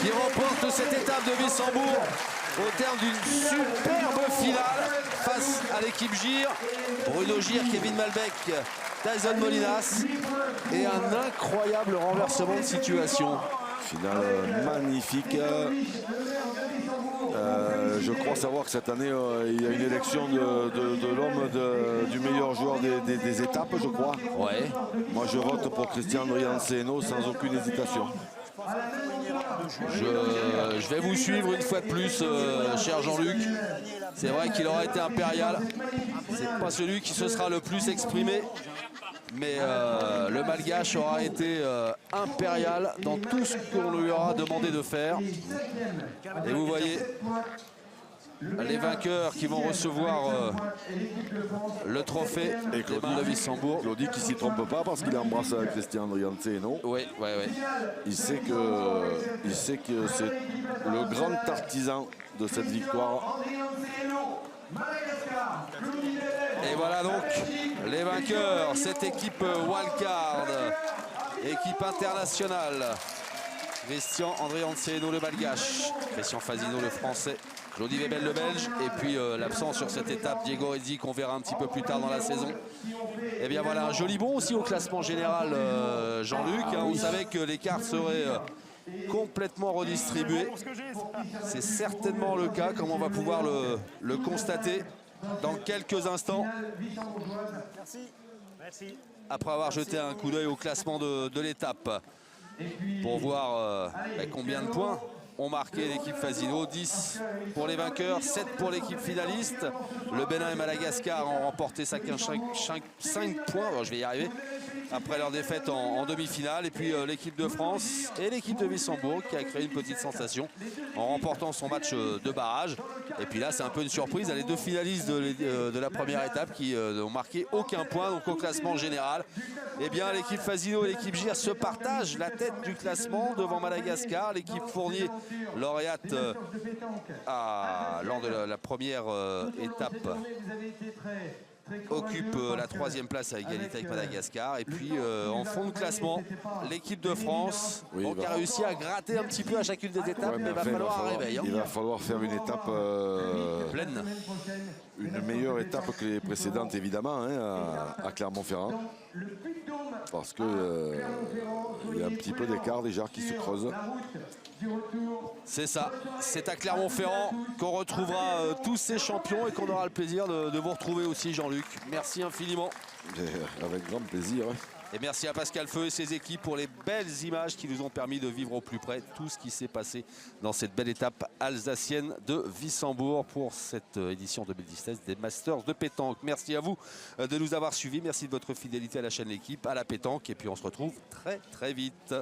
qui remporte cette étape de Wissembourg au terme d'une superbe finale face à l'équipe Gir. Bruno Gir, Kevin Malbec, Tyson Molinas et un incroyable renversement de situation. finale magnifique. Je crois savoir que cette année, il y a une élection de l'homme du meilleur joueur des étapes, je crois. Ouais. Moi, je vote pour Christian Andrianceno sans aucune hésitation. Je vais vous suivre une fois de plus, cher Jean-Luc. C'est vrai qu'il aura été impérial. C'est pas celui qui se sera le plus exprimé. Mais le Malgache aura été impérial dans tout ce qu'on lui aura demandé de faire. Et vous voyez les vainqueurs qui vont recevoir le trophée Et des mains de Wissembourg. Claudie qui s'y trompe pas parce qu'il embrasse Christian Andrianceno. Oui, oui, oui. Il sait que c'est le grand artisan de cette victoire. Et voilà donc les vainqueurs, cette équipe wildcard, équipe internationale. Christian Andrianceno, le Malgache, Christian Fasino, le Français, Claudie Webel, le Belge, et puis l'absent sur cette étape, Diego Rezzi, qu'on verra un petit peu plus tard dans la saison. Et bien voilà, un joli bond aussi au classement général, Jean-Luc. On savait que les cartes seraient complètement redistribuées. C'est certainement le cas, comme on va pouvoir le constater dans quelques instants. Merci. Après avoir jeté un coup d'œil au classement de l'étape pour voir combien de points ont marqué l'équipe Fasino. 10 pour les vainqueurs, 7 pour l'équipe finaliste. Le Bénin et Madagascar ont remporté chacun 5 points. Alors, je vais y arriver. Après leur défaite en demi-finale. Et puis l'équipe de France et l'équipe de Wissembourg qui a créé une petite sensation en remportant son match de barrage. Et puis là, c'est un peu une surprise. Les deux finalistes de la première étape qui n'ont marqué aucun point. Donc au classement général, eh bien, l'équipe Fasino et l'équipe GIR se partagent la tête du classement devant Madagascar. L'équipe Fournier, lauréate lors de la première étape, occupe la 3e place à égalité avec Madagascar. Et puis en fond de classement, l'équipe de France qui a réussi à gratter un petit peu à chacune des étapes, mais il va falloir un réveil. Il va falloir faire une étape pleine. Une meilleure étape que les précédentes, évidemment, à Clermont-Ferrand. Parce qu'il y a un petit peu d'écart déjà qui se creuse. C'est ça, c'est à Clermont-Ferrand qu'on retrouvera tous ces champions et qu'on aura le plaisir de vous retrouver aussi, Jean-Luc. Merci infiniment. Avec grand plaisir. Et merci à Pascal Feu et ses équipes pour les belles images qui nous ont permis de vivre au plus près tout ce qui s'est passé dans cette belle étape alsacienne de Wissembourg pour cette édition 2017 des Masters de pétanque. Merci à vous de nous avoir suivis. Merci de votre fidélité à la chaîne L'Équipe, à la pétanque. Et puis on se retrouve très très vite.